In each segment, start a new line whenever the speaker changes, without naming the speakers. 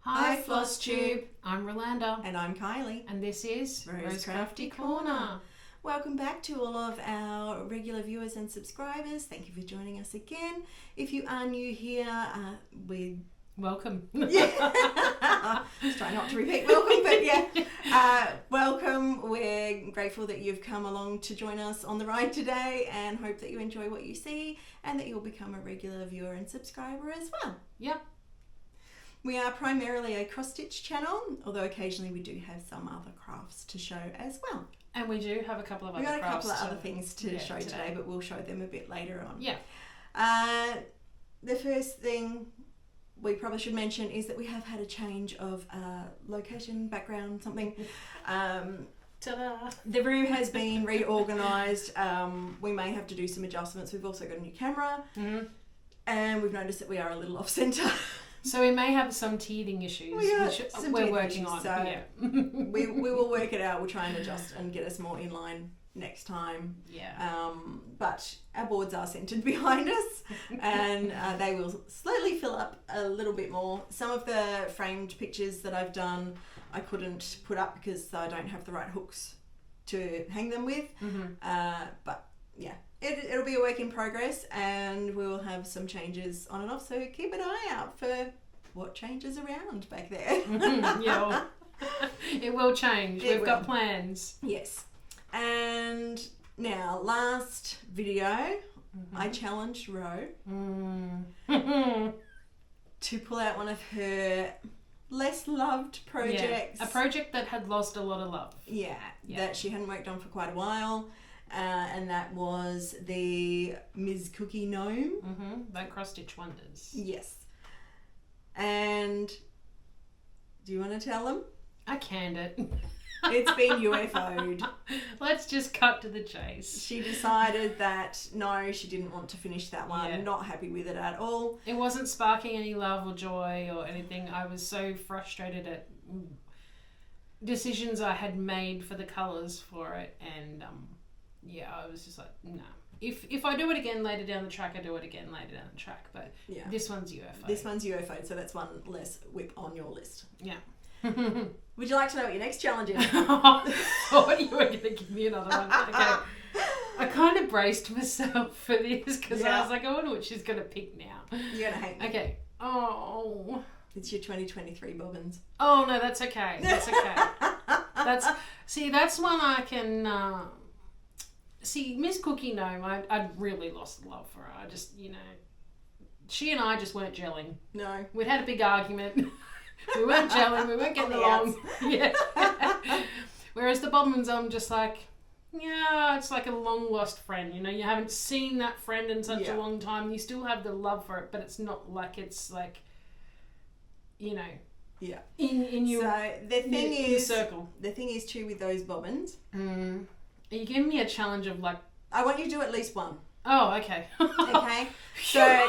Hi Flosstube, I'm Rolanda.
And I'm Kylie.
And this is
Rose Crafty Corner. Welcome back to all of our regular viewers and subscribers. Thank you for joining us again. If you are new here,
welcome.
Yeah. Let's try not to repeat welcome, but yeah. Welcome. We're grateful that you've come along to join us on the ride today and hope that you enjoy what you see and that you'll become a regular viewer and subscriber as well.
Yep.
We are primarily a cross-stitch channel, although occasionally we do have some other crafts to show as well.
And we do have a couple of other crafts.
We've got a couple of other things to show today, but we'll show them a bit later on.
Yeah.
The first thing we probably should mention is that we have had a change of location, background, something.
Ta-da!
The room has been reorganised. We may have to do some adjustments. We've also got a new camera, and we've noticed that we are a little off-centre.
So we may have some teething issues, which we're working on.
So
yeah.
we will work it out. We'll try and adjust and get us more in line next time.
Yeah.
But our boards are centred behind us, and they will slowly fill up a little bit more. Some of the framed pictures that I've done, I couldn't put up because I don't have the right hooks to hang them with. But yeah. It'll be a work in progress, and we'll have some changes on and off, so keep an eye out for what changes around back there.
Yeah, it will change. We've got plans.
Yes. And now, last video, I challenged Ro to pull out one of her less loved projects.
Yeah, a project that had lost a lot of love.
Yeah, that she hadn't worked on for quite a while. And that was the Ms. Cookie Gnome.
That cross-stitch wonders.
Yes. And do you want to tell them?
I canned it.
It's been UFO'd.
Let's just cut to the chase.
She decided that no, she didn't want to finish that one.
Yeah.
Not happy with it at all.
It wasn't sparking any love or joy or anything. I was so frustrated at decisions I had made for the colours for it, and yeah, I was just like, no. If I do it again later down the track, I do it again later down the track. But
yeah.
This one's UFO.
This one's UFO, so that's one less whip on your list.
Yeah.
Would you like to know what your next challenge is?
I thought you were going to give me another one. Okay. I kind of braced myself for this because I was like, I wonder what she's going to pick now.
You're going to hate me.
Okay. Oh.
It's your 2023 bobbins.
Oh, no, that's okay. That's okay. That's one I can... See, Miss Cookie Gnome, I'd really lost love for her. I just, she and I just weren't gelling.
No.
We'd had a big argument. We weren't gelling. We weren't getting along. Yeah. Whereas the bobbins, I'm just like, yeah, it's like a long lost friend. You haven't seen that friend in such a long time. You still have the love for it, but it's not like it's like,
Yeah.
In your
so the thing is,
circle.
The thing is too with those bobbins.
Are you giving me a challenge of like...
I want you to do at least one.
Oh, okay.
Okay. So...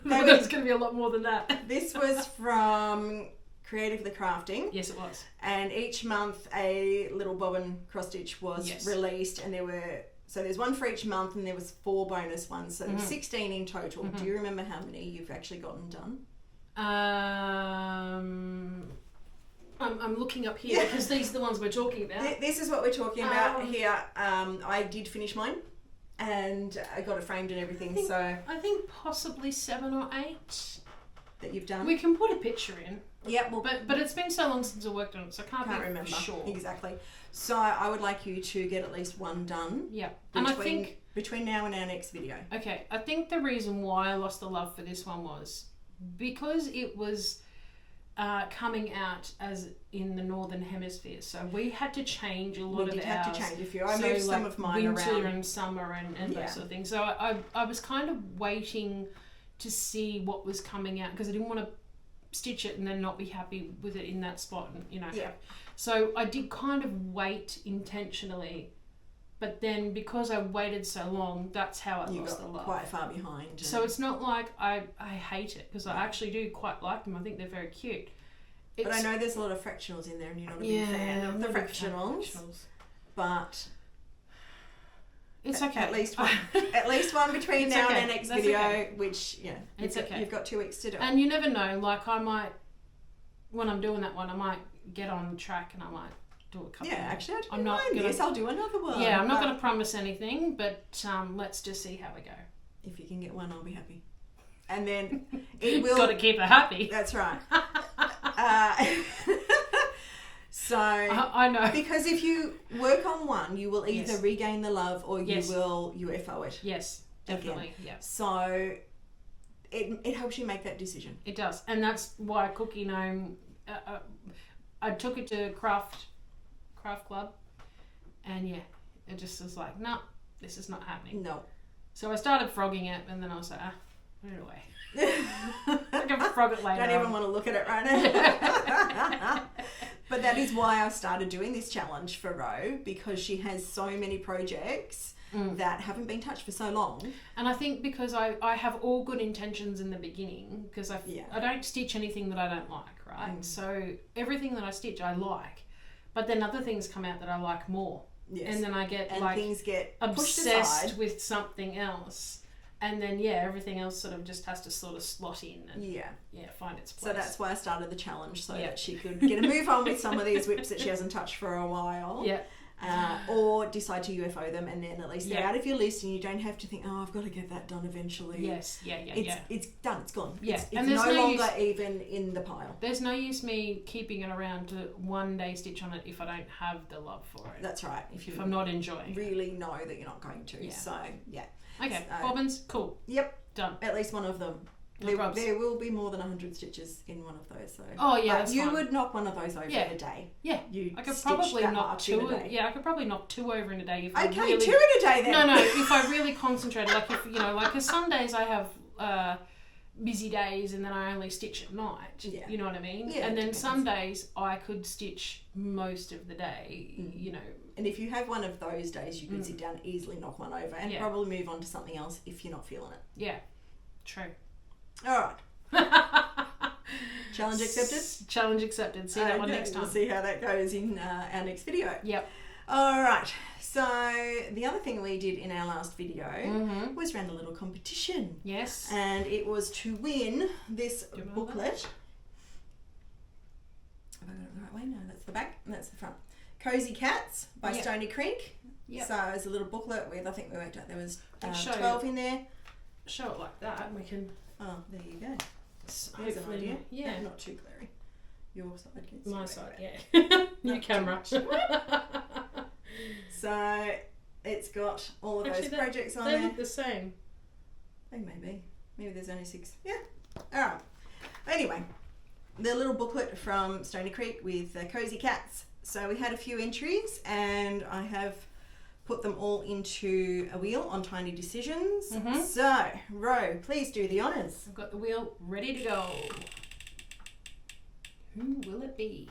There's going to be a lot more than that. This
was from Creatively Crafting.
Yes, it was.
And each month a little bobbin cross stitch was released, and there's one for each month, and there was 4 bonus ones, so 16 in total. Do you remember how many you've actually gotten done?
I'm looking up here because these are the ones we're talking about.
This is what we're talking about here. I did finish mine, and I got it framed and everything.
I think possibly 7 or 8
that you've done.
We can put a picture in.
Yeah, well,
but it's been so long since I worked on it, so I can't
remember.
Sure,
exactly. So I would like you to get at least one done.
Yeah,
and I think between now and our next video.
Okay, I think the reason why I lost the love for this one was because it was coming out as in the northern hemisphere, so we had to change a lot of ours. We did have to change a few. I moved some of mine around. Winter and summer and those sort of things. So I was kind of waiting to see what was coming out because I didn't want to stitch it and then not be happy with it in that spot, and Yeah. So I did kind of wait intentionally, but then because I waited so long, that's how I lost the love.
Quite far behind.
So it's not like I hate it because I actually do quite like them. I think they're very cute.
But I know there's a lot of fractionals in there, and you're not a big fan of the fractionals. But
It's okay.
At least one. At least one between now and our next video, which
it's okay.
You've got 2 weeks to do it.
And you never know. Like I might when I'm doing that one, I might get on track and I might do a couple.
Yeah,
more.
actually,
I'm not gonna.
This. I'll do another one.
Yeah, I'm not going to promise anything, but let's just see how we go.
If you can get one, I'll be happy. And then it will.
Got to keep her happy.
That's right. So
I know,
because if you work on one, you will either
Yes.
regain the love or you
Yes.
will UFO it.
yes, definitely, yeah.
So it helps you make that decision.
It does, and that's why Cookie Gnome. I took it to craft club, and yeah, it just was like, no, this is not happening.
No.
So I started frogging it, and then I was like, put it away. I can frog it later.
Don't even want to look at it right now. But that is why I started doing this challenge for Ro, because she has so many projects that haven't been touched for so long.
And I think because I have all good intentions in the beginning, because I don't stitch anything that I don't like, right? So everything that I stitch I like, but then other things come out that I like more.
Yes.
And then I get
things get
obsessed with something else. And then, everything else sort of just has to sort of slot in and find its place.
So that's why I started the challenge, so that she could get a move on with some of these whips that she hasn't touched for a while.
Yeah.
Or decide to UFO them, and then at least they're out of your list and you don't have to think, I've got to get that done eventually.
Yes,
It's done, it's gone.
Yeah.
It's no longer even in the pile.
There's no use me keeping it around to one day stitch on it if I don't have the love for it.
That's right.
If I'm not enjoying it.
Really know that you're not going to.
Yeah.
So, yeah.
Okay, bobbins, cool.
Yep.
Done.
At least one of them. There will be more than 100 stitches in one of those. So.
Oh, yeah,
but you would knock one of those over in a day.
Yeah. I could probably knock two. Yeah, I could probably knock two over in a day. If
two in a day then.
No, if I really concentrated. Like, if because some days I have busy days and then I only stitch at night.
Yeah.
You know what I mean?
Yeah,
and then some days I could stitch most of the day,
And if you have one of those days, you could sit down and easily knock one over and probably move on to something else if you're not feeling it.
Yeah, true.
All right. Challenge accepted?
Challenge accepted. See that one next time.
We'll see how that goes in our next video.
Yep.
All right. So the other thing we did in our last video was run a little competition.
Yes.
And it was to win this booklet. Have I got it the right way? No, that's the back and that's the front. Cozy Cats by Stony Creek. Yep. So it's a little booklet with, I think we worked out there was 12 in there.
Show it like that and we can...
Oh, there you go. There's an idea. Yeah, not too glary. Your side gets
my side, yeah. New camera.
So it's got all of those projects on
there.
They
look the same.
They may be. Maybe there's only 6. Yeah. All right. Anyway, the little booklet from Stony Creek with Cozy Cats. So we had a few entries and I have put them all into a wheel on Tiny Decisions. So, Ro, please do the honours.
I've got the wheel ready to go. Who will it be?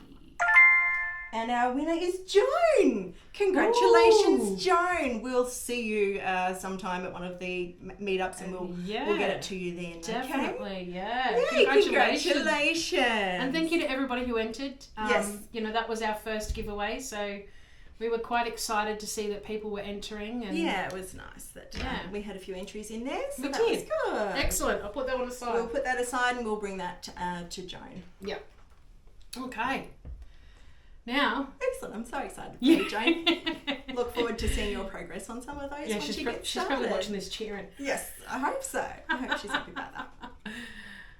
And our winner is Joan. Congratulations, Joan. We'll see you sometime at one of the meetups and we'll get it to you then.
Definitely,
okay? Congratulations.
And thank you to everybody who entered.
Yes.
That was our first giveaway, so we were quite excited to see that people were entering. And
it was nice that we had a few entries in there. So
good.
That was good.
Excellent. I'll put that one aside.
We'll put that aside and we'll bring that to Joan.
Yep. Okay. Now.
Excellent. I'm so excited for you, Joan. Look forward to seeing your progress on some of those.
Yeah, she's probably watching this cheering.
Yes, I hope so. I hope she's happy about that.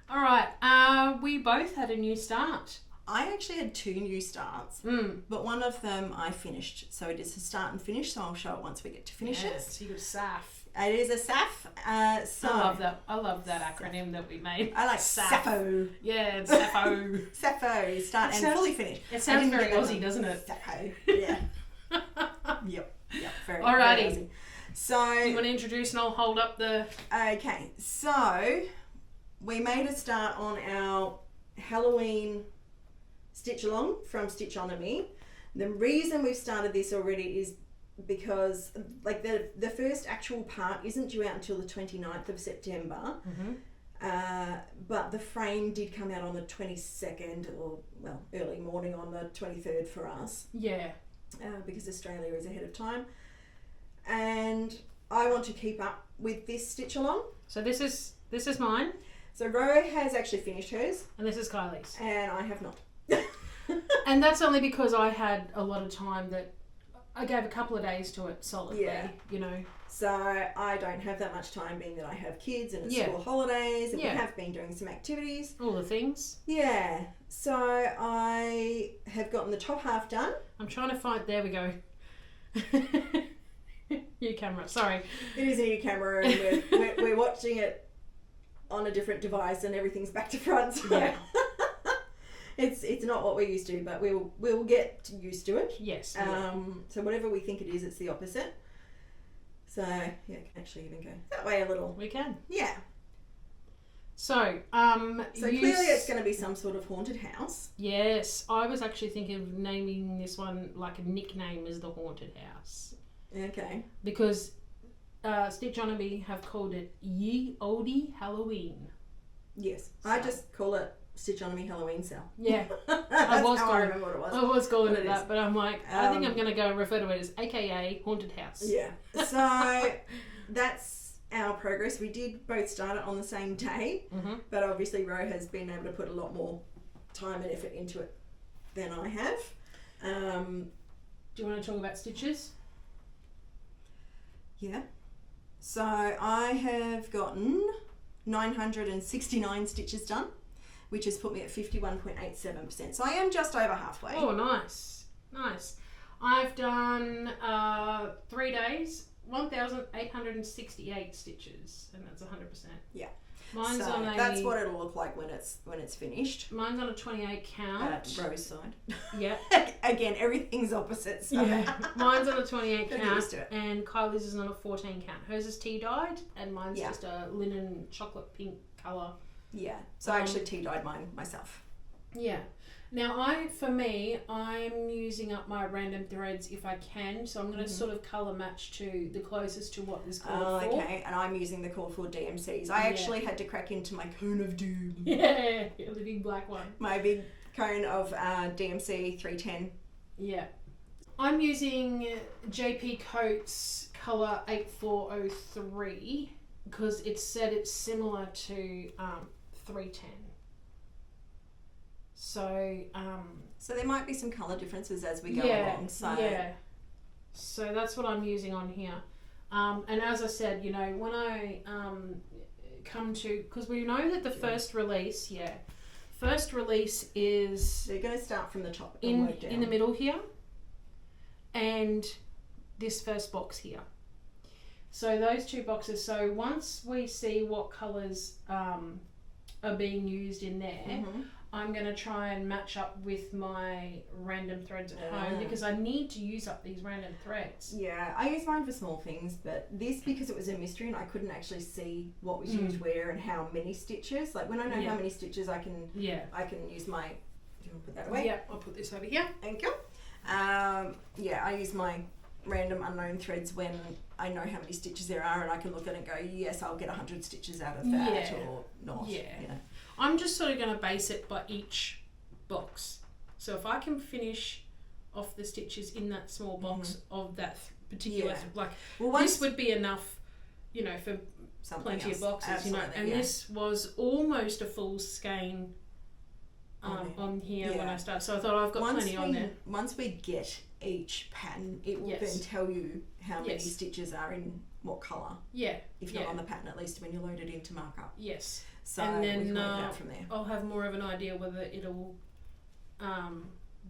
All right. We both had a new start.
I actually had 2 new starts, but one of them I finished. So it is a start and finish, so I'll show it once we get to finish it.
So you got SAF.
It is a SAF. So
I love that acronym that we made.
I like SAFO.
Yeah, it's SAFO.
SAFO, start and fully finish.
It sounds very Aussie, doesn't it?
SAFO, yeah. Yep, very
Alrighty.
Very Aussie. So
you want to introduce and I'll hold up the...
Okay, so we made a start on our Halloween stitch along from Stitch On Me. The reason we've started this already is because like the first actual part isn't due out until the 29th of September, but the frame did come out on the 22nd, or well, early morning on the 23rd for us.
Yeah.
Because Australia is ahead of time. And I want to keep up with this stitch along.
So this is mine.
So Ro has actually finished hers.
And this is Kylie's.
And I have not.
And that's only because I had a lot of time that I gave a couple of days to it solidly, you know.
So I don't have that much time, being that I have kids and it's school holidays, and we have been doing some activities.
All the things.
Yeah. So I have gotten the top half done.
I'm trying to find... There we go. New camera. Sorry.
It is a new camera, and we're watching it on a different device, and everything's back to front. So
Yeah.
It's not what we're used to, but we'll get used to it.
Yes.
So whatever we think it is, it's the opposite. So yeah, I can actually even go that way a little.
We can.
Yeah.
So
clearly it's going to be some sort of haunted house.
Yes, I was actually thinking of naming this one like a nickname as the haunted house.
Okay.
Because Stitch on Me have called it Ye Oldie Halloween.
Yes. So. I just call it Stitch on Me Halloween Cell.
Yeah.
I remember what it was.
I was calling it that, but I'm like, I think I'm going to go and refer to it as AKA Haunted House.
Yeah. So that's our progress. We did both start it on the same day, but obviously Ro has been able to put a lot more time and effort into it than I have.
Do you want to talk about stitches?
Yeah. So I have gotten 969 stitches done, which has put me at 51.87%. So I am just over halfway.
Oh, nice. Nice. I've done 3 days, 1,868 stitches, and that's 100%.
Yeah.
Mine's
so
on a...
that's what it'll look like when it's finished.
Mine's on a 28 count.
At Ro's side.
Yeah.
Again, everything's opposite. So.
Yeah. Mine's on a 28
Get
count,
used to it.
and Kylie's is on a 14 count. Hers is tea dyed, and mine's
Yeah.
just a linen chocolate pink colour.
Yeah. So I actually tea dyed mine myself.
Yeah. Now, I'm using up my random threads if I can, so I'm going to sort of colour match to the closest to what is called for.
Okay, and I'm using the call for DMCs. I actually had to crack into my cone of doom.
Yeah, the big black one.
My big cone of DMC 310.
Yeah. I'm using JP Coates colour 8403 because it said it's similar to 310. So
there might be some colour differences as we go along.
So that's what I'm using on here. And as I said, you know, when I come to, because we know that the first release is...
They're going to start from the top
in
and work down.
the middle here, and this first box here. So those two boxes. So once we see what colours are being used in there, I'm going to try and match up with my random threads at home because I need to use up these random threads.
Yeah, I use mine for small things, but this, because it was a mystery and I couldn't actually see what was used where and how many stitches. Like when I know how many stitches, I can use my... Do you want to put that away?
Yeah, I'll put this over here.
Thank you. I use my random unknown threads when I know how many stitches there are, and I can look at it and go, yes, I'll get 100 stitches out of that or not.
Yeah.
You know.
I'm just sort of going to base it by each box. So if I can finish off the stitches in that small box of that particular, this would be enough, you know, for plenty of boxes.
Absolutely,
you know. And this was almost a full skein on here when I started. So I thought I've got plenty on there.
Once we get each pattern, it will then tell you how many stitches are in what colour. Yeah. If not on the pattern, at least when you load it into markup.
Yes.
So
and then
we can work it out from there.
I'll have more of an idea whether it'll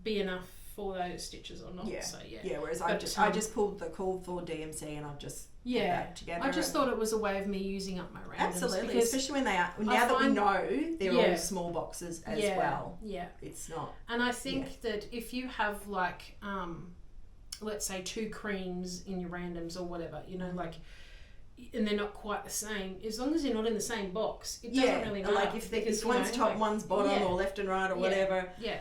be enough for those stitches or not.
Yeah.
So
whereas I just pulled the call for DMC and I've just put that together.
I just thought it was a way of me using up my randoms.
Absolutely, especially when they are that we know they're all small boxes as well. Yeah. It's not.
And I think that if you have like let's say 2 creams in your randoms or whatever, you know, like, and they're not quite the same, as long as you're not in the same box, it doesn't really matter.
Like if one's top, one's bottom, or left and right, or whatever.
Yeah.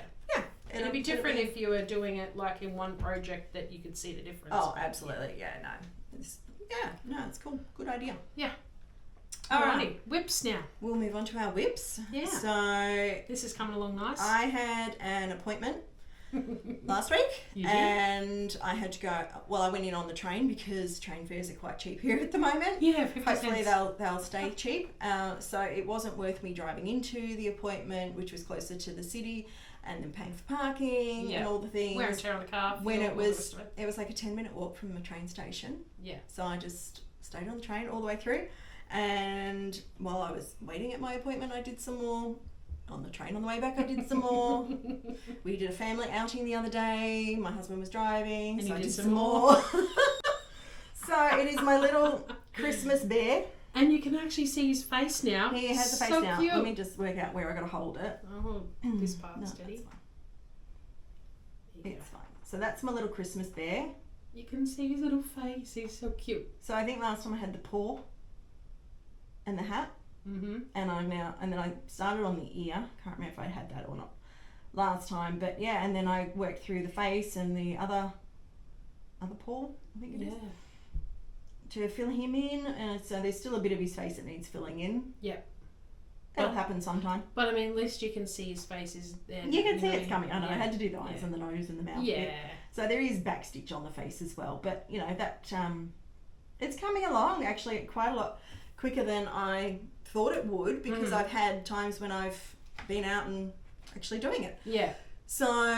It'd be different if you were doing it like in one project that you could see the difference.
Oh, absolutely. It's cool. Good idea.
Yeah. Alrighty, whips now.
We'll move on to our whips.
Yeah.
So
this is coming along nice.
I had an appointment last week, and I had to go. Well, I went in on the train because train fares are quite cheap here at the moment.
Yeah, 50
hopefully
cents.
they'll stay cheap. So it wasn't worth me driving into the appointment, which was closer to the city. and then paying for parking and all the things.
Wear and tear on the car.
When it was like a 10-minute walk from the train station.
Yeah.
So I just stayed on the train all the way through, and while I was waiting at my appointment, I did some more. On the train on the way back, I did some more. We did a family outing the other day. My husband was driving, so I did some more. So it is my little Christmas bear. And
you can actually see his face now.
He has a face
so
now.
Cute.
Let me just work out where I got to hold it.
Oh, this part steady.
It's fine. So that's my little Christmas bear.
You can see his little face. He's so cute.
So I think last time I had the paw and the hat.
Mm-hmm.
And then I started on the ear. Can't remember if I had that or not last time, but yeah. And then I worked through the face and the other paw, I think it is, to fill him in. And so there's still a bit of his face that needs filling in.
Yep.
It'll happen sometime.
But I mean, at least you can see his face is there.
You can see it's coming. I know. I had to do the eyes and the nose and the mouth.
Yeah.
So there is backstitch on the face as well, but you know that it's coming along actually quite a lot quicker than I thought it would, because I've had times when I've been out and actually doing it.
Yeah.
So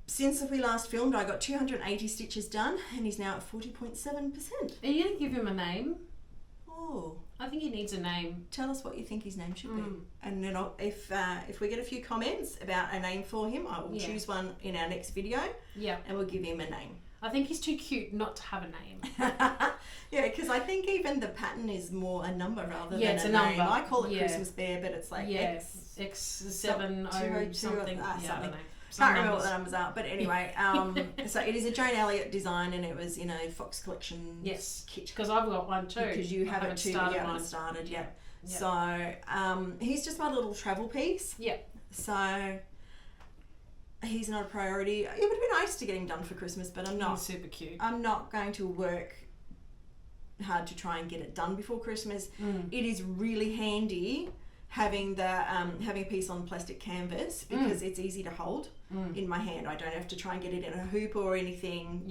since we last filmed, I got 280 stitches done, and he's now at 40.7%.
Are you going to give him a name?
Oh.
I think he needs a name.
Tell us what you think his name should be. And then if we get a few comments about a name for him, I will choose one in our next video.
Yeah.
And we'll give him a name.
I think he's too cute not to have a name.
Yeah, because I think even the pattern is more a number rather than
it's
a
number.
name. I call it Christmas Bear, but it's like
X702 something.
I don't know.
Some
Can't remember what the numbers are, but anyway, so it is a Jane Elliott design, and it was in a Fox Collection kit.
Because I've got one too.
Because you have it too, but you haven't started yet. So he's just my little travel piece.
Yeah.
So he's not a priority. It would be nice to get him done for Christmas, but I'm not.
He's super cute.
I'm not going to work hard to try and get it done before Christmas. It is really handy having the having a piece on plastic canvas, because it's easy to hold in my hand. I don't have to try and get it in a hoop or anything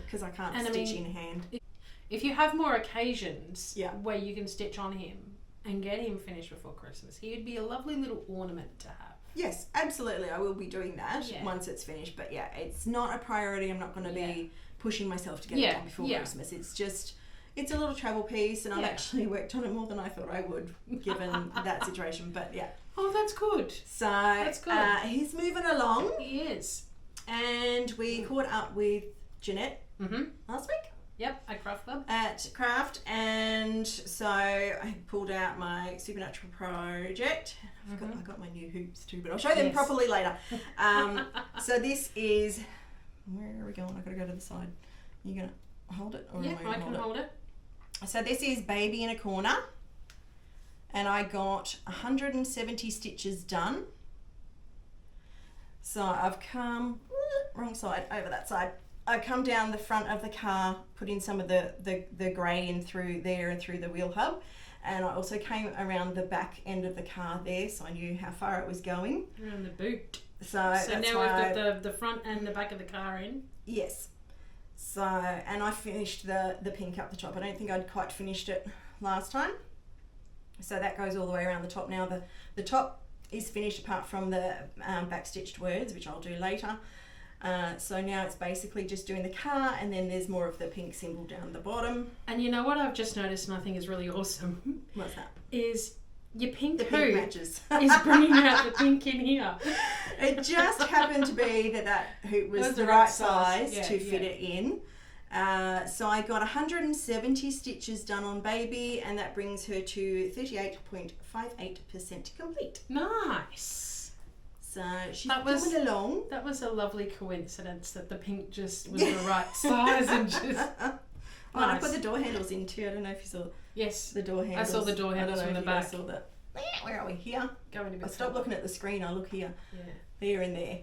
because I can't stitch in hand.
If you have more occasions where you can stitch on him and get him finished before Christmas, he would be a lovely little ornament to have.
Yes, absolutely. I will be doing that once it's finished. But yeah, it's not a priority. I'm not going to be pushing myself to get it done before Christmas. It's just, it's a little travel piece, and I've actually worked on it more than I thought I would, given that situation. But yeah.
Oh, that's good.
So that's good. He's moving along.
He is.
And we caught up with Jeanette last week.
Yep, at Craft Club.
At Craft, and so I pulled out my Supernatural project. I got my new hoops too, but I'll show them properly later. So this is, where are we going? I've got to go to the side. You going to hold it? Or
I can hold it.
So this is Baby in a Corner, and I got 170 stitches done. So I've come, wrong side, over that side. I come down the front of the car, put in some of the grey in through there and through the wheel hub, and I also came around the back end of the car there, so I knew how far it was going.
Around the boot.
So
now
that's
we've got the front and the back of the car in.
Yes. So, and I finished the pink up the top. I don't think I'd quite finished it last time. So that goes all the way around the top now. The top is finished apart from the backstitched words, which I'll do later. So now it's basically just doing the car, and then there's more of the pink symbol down the bottom.
And you know what I've just noticed, and I think is really awesome?
What's that?
Is your pink
the
hoop
pink matches.
is bringing out the pink in here.
It just happened to be that hoop was the right size to fit it in. So I got 170 stitches done on Baby, and that brings her to 38.58% complete.
Nice.
So she's coming along.
That was a lovely coincidence that the pink just was the right size and just.
Oh, and I put the door handles in too. I don't know if you saw. Yes, the door handles.
I saw the door handles from the back.
I saw that. Where are we? Here.
Going
I stopped looking at the screen. I look here. Yeah. There and there.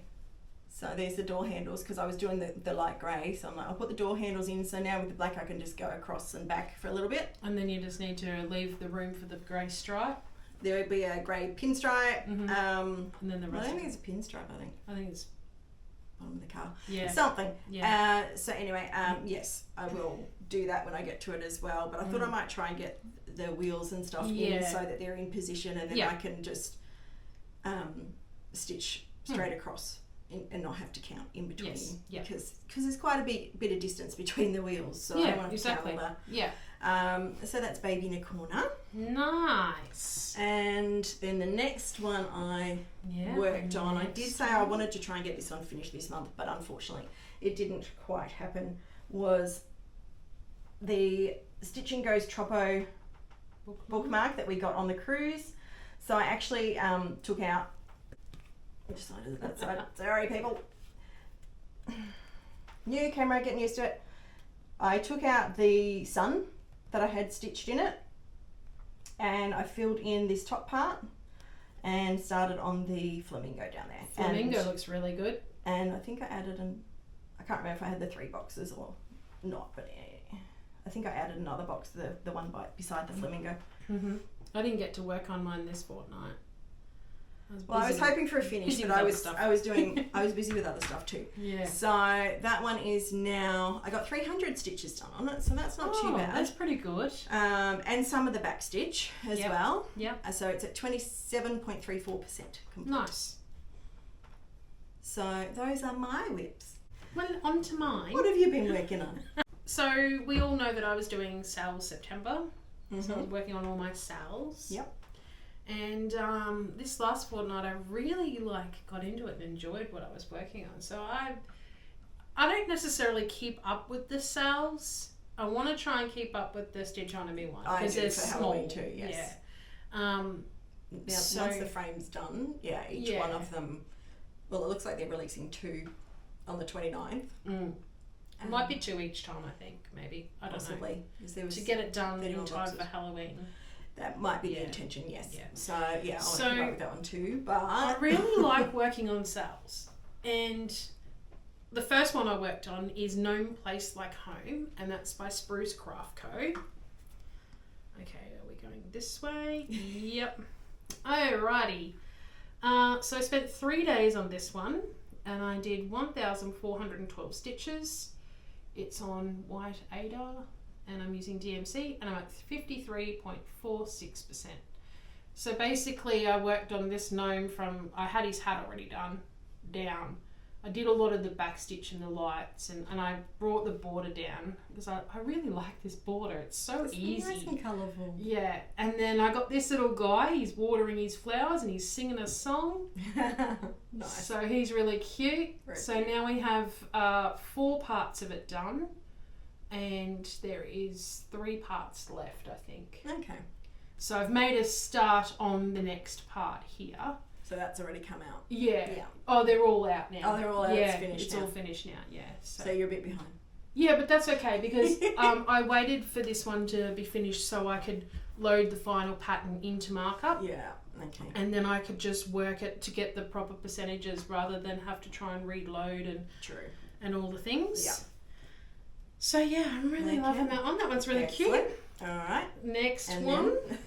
So there's the door handles, because I was doing the light grey. So I'm like, I'll put the door handles in. So now with the black, I can just go across and back for a little bit.
And then you just need to leave the room for the grey stripe.
There would be a grey pinstripe.
And then the rest.
I don't think it's a pinstripe.
I think it's
bottom of the car.
Yeah.
Something.
Yeah.
So anyway, yes, I will do that when I get to it as well. But I thought I might try and get the wheels and stuff in so that they're in position, and then I can just stitch straight across and not have to count in between.
Yes. Yeah.
Because there's quite a bit of distance between the wheels, so I don't want to
exactly.
count all that.
Yeah.
So that's Baby in a Corner.
Nice.
And then the next one I worked on, I did say I wanted to try and get this one finished this month, but unfortunately it didn't quite happen, was the Stitch and Go's Troppo bookmark that we got on the cruise. So I actually took out, which side is it? That side. Sorry, people. New camera, getting used to it. I took out the sun that I had stitched in it, and I filled in this top part and started on the flamingo down there.
Flamingo looks really good.
And I think I added I can't remember if I had the 3 boxes or not, but I think I added another box, the one beside the flamingo.
Mm-hmm. I didn't get to work on mine this fortnight.
I was hoping for a finish, but I was busy with other stuff too.
Yeah.
So that one is now, I got 300 stitches done on it, so that's not too bad.
That's pretty good.
And some of the back stitch as well.
Yeah.
So it's at 27.34% complete.
Nice.
So those are my whips.
Well, on to mine.
What have you been working on?
So we all know that I was doing sales September.
Mm-hmm.
So I was working on all my sales.
Yep.
And this last fortnight, I really got into it and enjoyed what I was working on. So I don't necessarily keep up with the sales. I want to try and keep up with the Stitch On Me one
I
because
do
they're
for
small.
Halloween too. Yes.
Yeah.
Now, once the frame's done, each one of them. Well, it looks like they're releasing 2 on the 29th.
It might be 2 each time, I think, maybe. I don't know. To get it done in time for Halloween.
That might be the intention, yes.
Yeah.
So, I want to keep up with that one too. But
I really like working on sales. And the first one I worked on is Gnome Place Like Home, and that's by Spruce Craft Co. Okay, are we going this way? Yep. Alrighty. So I spent 3 days on this one, and I did 1,412 stitches. It's on white Ada, and I'm using DMC, and I'm at 53.46%. So basically I worked on this gnome I had his hat already done down. I did a lot of the back stitch and the lights, and I brought the border down because I really like this border. It's so easy.
Nice and colourful.
Yeah, and then I got this little guy. He's watering his flowers and he's singing a song.
Nice.
So he's really cute. Cute. Now we have 4 parts of it done, and there is 3 parts left, I think.
Okay.
So I've made a start on the next part here.
So that's already come out.
Yeah. Oh, they're all out now.
Oh, they're all out.
Yeah,
it's finished now.
all finished now. Yeah.
So you're a bit behind.
Yeah, but that's okay because I waited for this one to be finished so I could load the final pattern into markup.
Yeah. Okay.
And then I could just work it to get the proper percentages rather than have to try and reload and all the things.
Yeah.
So yeah, I'm really loving that one. That one's really cute.
All right.
Next
and
one.
Then.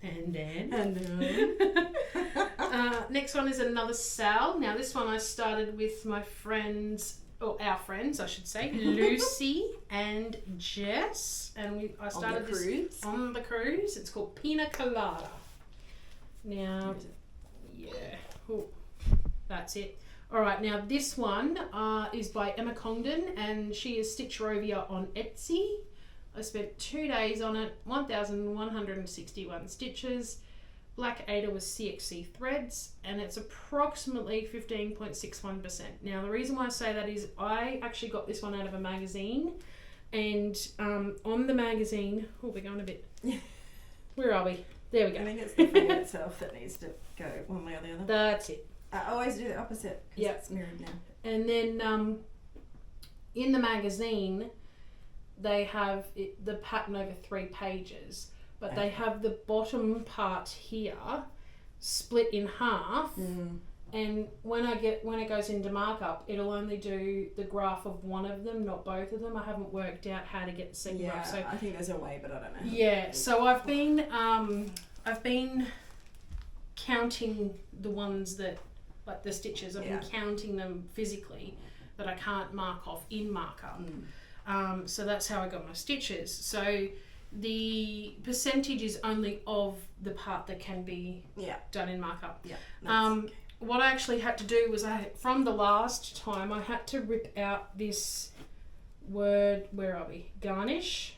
And then.
And then.
Next one is another sale. Now this one I started with my friends, or our friends I should say, Lucy and Jess, and I started this on the cruise. It's called Pina Colada. Now, that's it. All right, now this one is by Emma Congdon, and she is Stitcherovia on Etsy. I spent 2 days on it, 1,161 stitches. Black Ada was CXC threads, and it's approximately 15.61%. Now, the reason why I say that is I actually got this one out of a magazine, and on the magazine, we're going a bit. Where are we? There we go.
I think it's the frame itself that needs to go one way or the other.
That's it.
I always do the opposite.
Yeah,
it's mirrored now.
And then in the magazine, they have the pattern over 3 pages, but they have the bottom part here split in half. And when it goes into markup, it'll only do the graph of one of them, not both of them. I haven't worked out how to get the second graph. So
I think there's a way, but I don't know.
Yeah, so I've been counting the ones that, like the stitches, I've been counting them physically that I can't mark off in markup. So that's how I got my stitches. So the percentage is only of the part that can be done in markup. what I actually had to do was from the last time I had to rip out this word, where are we? Garnish.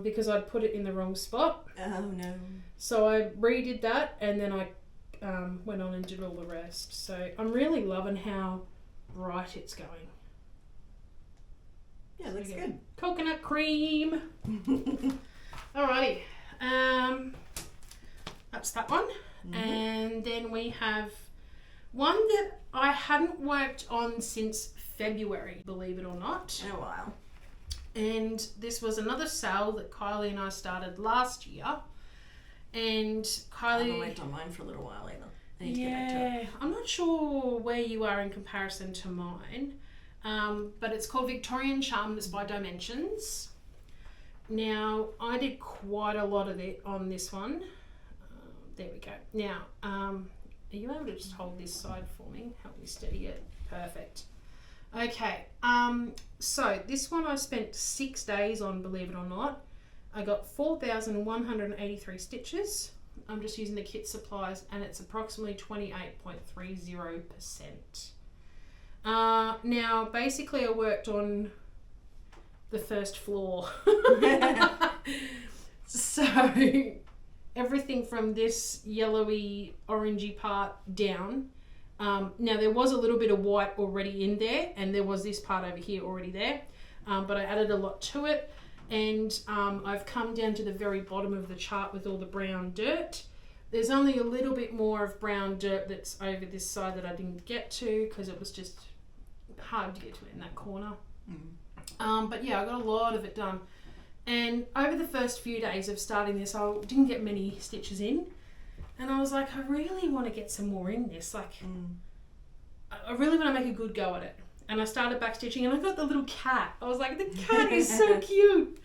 Because I'd put it in the wrong spot.
Oh no.
So I redid that and then I went on and did all the rest. So I'm really loving how bright it's going.
Yeah, looks good.
Coconut cream. Alrighty. That's that one. Mm-hmm. And then we have one that I hadn't worked on since February, believe it or not.
In a while.
And this was another sale that Kylie and I started last year. And Kylie...
I haven't worked on mine for a little while either. I need to get back to it.
I'm not sure where you are in comparison to mine. But it's called Victorian Charm, and it's by Dimensions. Now, I did quite a lot of it on this one. There we go. Now, are you able to just hold this side for me? Help me steady it. Perfect. Okay, so this one I spent 6 days on, believe it or not. I got 4,183 stitches. I'm just using the kit supplies, and it's approximately 28.30%. Now, basically I worked on the first floor. So, everything from this yellowy, orangey part down. Now, there was a little bit of white already in there, and there was this part over here already there, but I added a lot to it, and I've come down to the very bottom of the chart with all the brown dirt. There's only a little bit more of brown dirt that's over this side that I didn't get to because it was just hard to get to it in that corner. But yeah, I got a lot of it done. And over the first few days of starting this, I didn't get many stitches in. And I was like, I really want to get some more in this. Like, I really want to make a good go at it. And I started back stitching, and I got the little cat. I was like, the cat is so cute.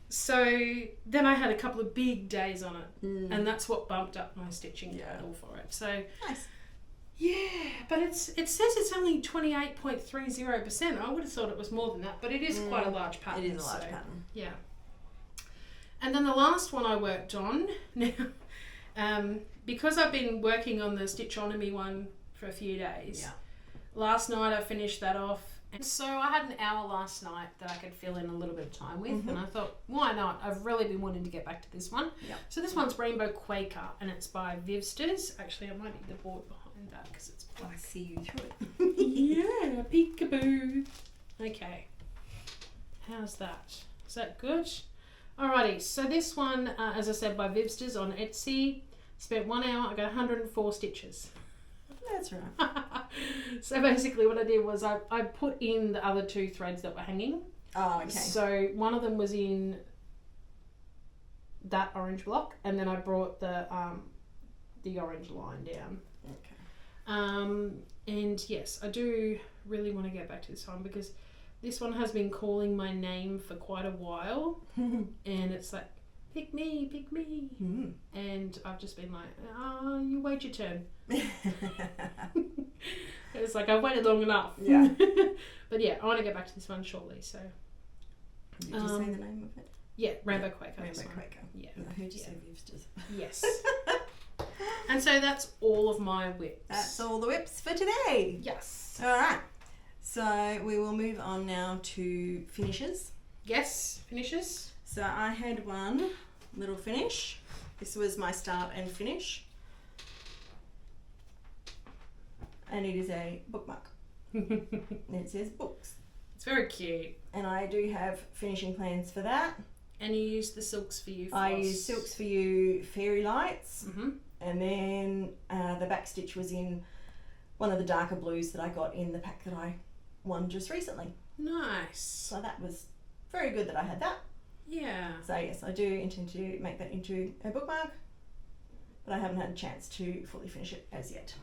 So then I had a couple of big days on it, and that's what bumped up my stitching total for it. So
nice.
Yeah, but it says it's only 28.30%. I would have thought it was more than that, but it is quite a large pattern.
It is a large pattern.
Yeah. And then the last one I worked on now. Because I've been working on the Stitchonomy one for a few days, last night I finished that off. And so I had an hour last night that I could fill in a little bit of time with, and I thought, why not? I've really been wanting to get back to this one. Yep. So this one's Rainbow Quaker, and it's by Vivsters. Actually, I might need the board behind that because it's black.
I see you through it.
Yeah, peekaboo. Okay. How's that? Is that good? Alrighty, so this one, as I said, by Vivsters on Etsy. Spent 1 hour, I got 104 stitches.
That's right.
So basically what I did was I put in the other 2 threads that were hanging.
Oh, okay.
So one of them was in that orange block, and then I brought the orange line down.
Okay.
And yes, I do really want to get back to this one because this one has been calling my name for quite a while, and it's like, pick me, pick me. And I've just been like, oh, you wait your turn. It's like, I've waited long enough.
Yeah.
But yeah, I want to get back to this one shortly, so.
Did you say the name of it?
Yeah, Rainbow Quaker.
Rainbow Quaker.
Yeah.
I heard you say Vivsters.
Yes. And so that's all of my whips.
That's all the whips for today.
Yes.
All right. So we will move on now to finishes.
Yes, finishes.
So I had one little finish. This was my start and finish. And it is a bookmark. And it says books.
It's very cute.
And I do have finishing plans for that.
And you use the Silks for You Floss.
I use Silks for You Fairy Lights. And then the back stitch was in one of the darker blues that I got in the pack that I won just recently.
Nice.
So that was very good that I had that.
Yeah.
So yes, I do intend to make that into a bookmark, but I haven't had a chance to fully finish it as yet.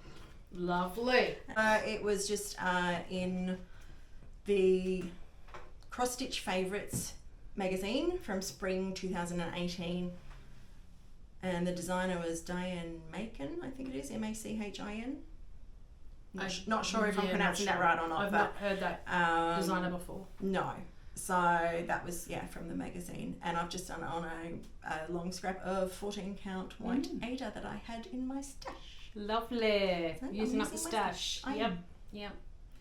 Lovely.
It was just in the Cross Stitch Favourites magazine from spring 2018, and the designer was Diane Macon, I think it is, Machin. Not sure if I'm pronouncing that right or not.
I've not heard that designer before.
No. So that was, from the magazine. And I've just done it on a long scrap of 14 count white Ada that I had in my stash.
Lovely.
So
Using up the
my
stash.
I
Yep.
am.
Yep.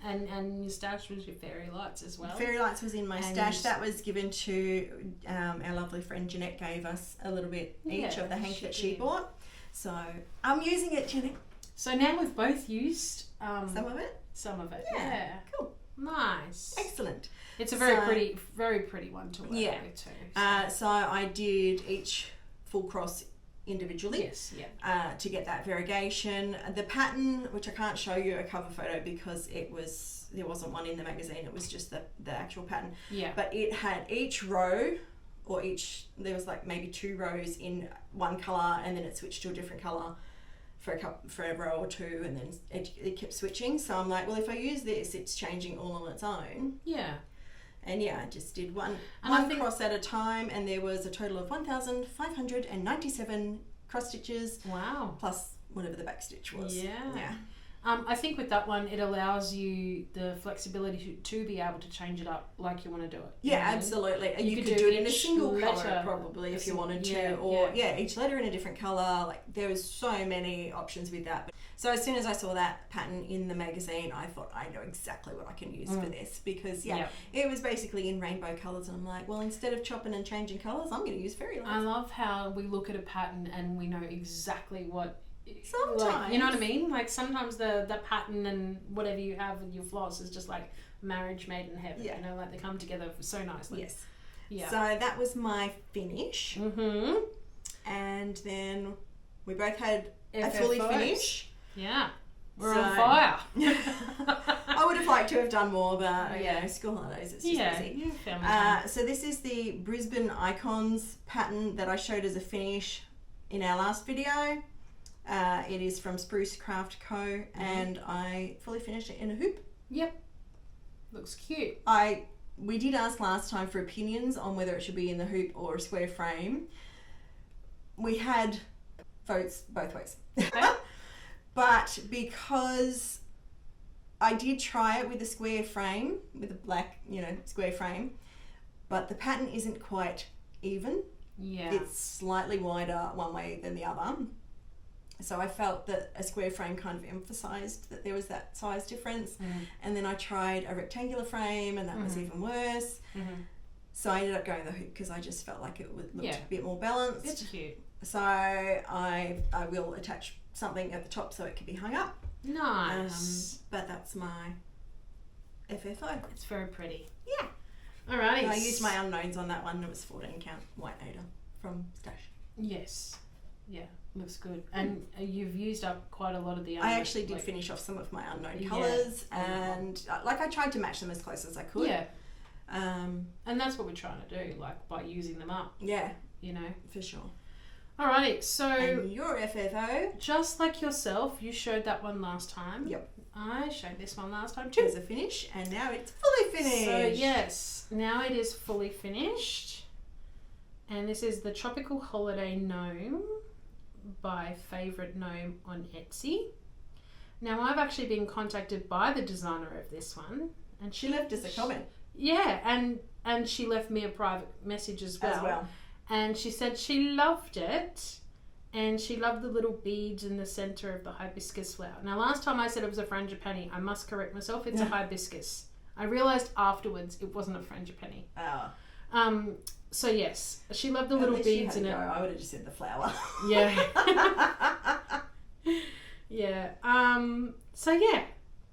And your stash was your fairy lights as well.
Fairy lights was in my
And-
stash. That was given to our lovely friend Jeanette. Gave us a little bit each
Yeah,
of the hank
she
that she
did.
bought. So I'm using it, Jeanette.
So now we've both used
Some of it.
some of it.
Yeah.
Yeah.
Cool.
Nice.
Excellent.
It's a
So-
very pretty one to wear
Yeah.
with too.
So I did each full cross individually.
Yes, yeah.
To get that variegation. The pattern, which I can't show you a cover photo because there wasn't one in the magazine, it was just the actual pattern.
Yeah.
But it had each row, there was like maybe 2 rows in one colour, and then it switched to a different colour for a row or 2, and then it kept switching. So I'm like, well, if I use this, it's changing all on its own.
Yeah.
And yeah, I just did one
And I
one
think-
cross at a time, and there was a total of 1,597 cross stitches,
Wow.
plus whatever the back stitch was.
Yeah.
Yeah.
I think with that one, it allows you the flexibility to be able to change it up like you want to do it.
Yeah,
You know?
absolutely. And
You
you
could
could
do
do it in a
each
single colour
letter,
probably if you wanted to,
yeah,
or
yeah.
each letter in a different colour. Like there was so many options with that. So as soon as I saw that pattern in the magazine, I thought I know exactly what I can use for this, because it was basically in rainbow colours, and I'm like, well, instead of chopping and changing colours, I'm going to use fairy lights.
I love how we look at a pattern and we know exactly what.
Sometimes.
Like, you know what I mean? Like sometimes the pattern and whatever you have with your floss is just like marriage made in heaven.
Yeah.
You know, like they come together so nicely.
Yes.
Yeah.
So that was my finish.
Mm-hmm.
And then we both had a
FFOs.
fully finish.
Yeah. We're
So-
on fire.
I would have liked to have done more, but school holidays, it's just
Yeah.
busy.
Yeah, family time.
So this is the Brisbane Icons pattern that I showed as a finish in our last video. It is from Spruce Craft Co. And I fully finished it in a hoop.
Yep. Looks cute.
We did ask last time for opinions on whether it should be in the hoop or a square frame. We had votes both ways.
Okay.
But because I did try it with a square frame, with a black, square frame, but the pattern isn't quite even.
Yeah.
It's slightly wider one way than the other. So I felt that a square frame kind of emphasised that there was that size difference. And then I tried a rectangular frame, and that was even worse. So I ended up going the hoop because I just felt like it looked a bit more balanced.
It's cute.
So I will attach something at the top so it can be hung up.
Nice.
But that's my FFO.
It's very pretty.
Yeah.
Alrighty.
I used my unknowns on that one. It was 14 count white Ada from Stash.
Yes. Yeah. Looks good. And you've used up quite a lot of the
I actually did finish off some of my unknown colours, and I tried to match them as close as I could.
Yeah. And that's what we're trying to do, like by using them up.
Yeah.
You know.
For sure.
Alrighty, so
And your FFO,
just like yourself, you showed that one last time.
Yep.
I showed this one last time too.
is a finish, and now it's fully finished.
So yes, now it is fully finished. And this is the Tropical Holiday Gnome by Favourite Gnome on Etsy. Now I've actually been contacted by the designer of this one, and
She left us a comment
Yeah, and she left me a private message as well. And she said she loved it, and she loved the little beads in the centre of the hibiscus flower. Now, last time I said it was a frangipani. I must correct myself. It's a hibiscus. I realised afterwards it wasn't a frangipani.
Oh.
So yes, she loved the little beads in it.
I would have just said the flower.
Yeah. Yeah. So yeah,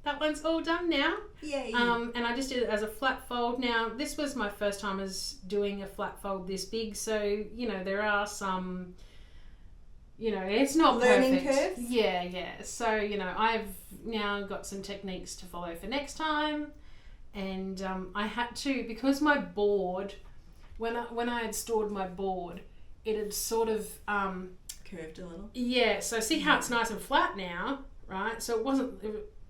that one's all done now.
Yay.
And I just did it as a flat fold. Now, this was my first time as doing a flat fold this big, so, there are some, it's not
learning
perfect.
curves?
Yeah. So, I've now got some techniques to follow for next time. And I had to, because my board, when I had stored my board, it had sort of...
curved a little.
Yeah, so see how it's nice and flat now, right? So it wasn't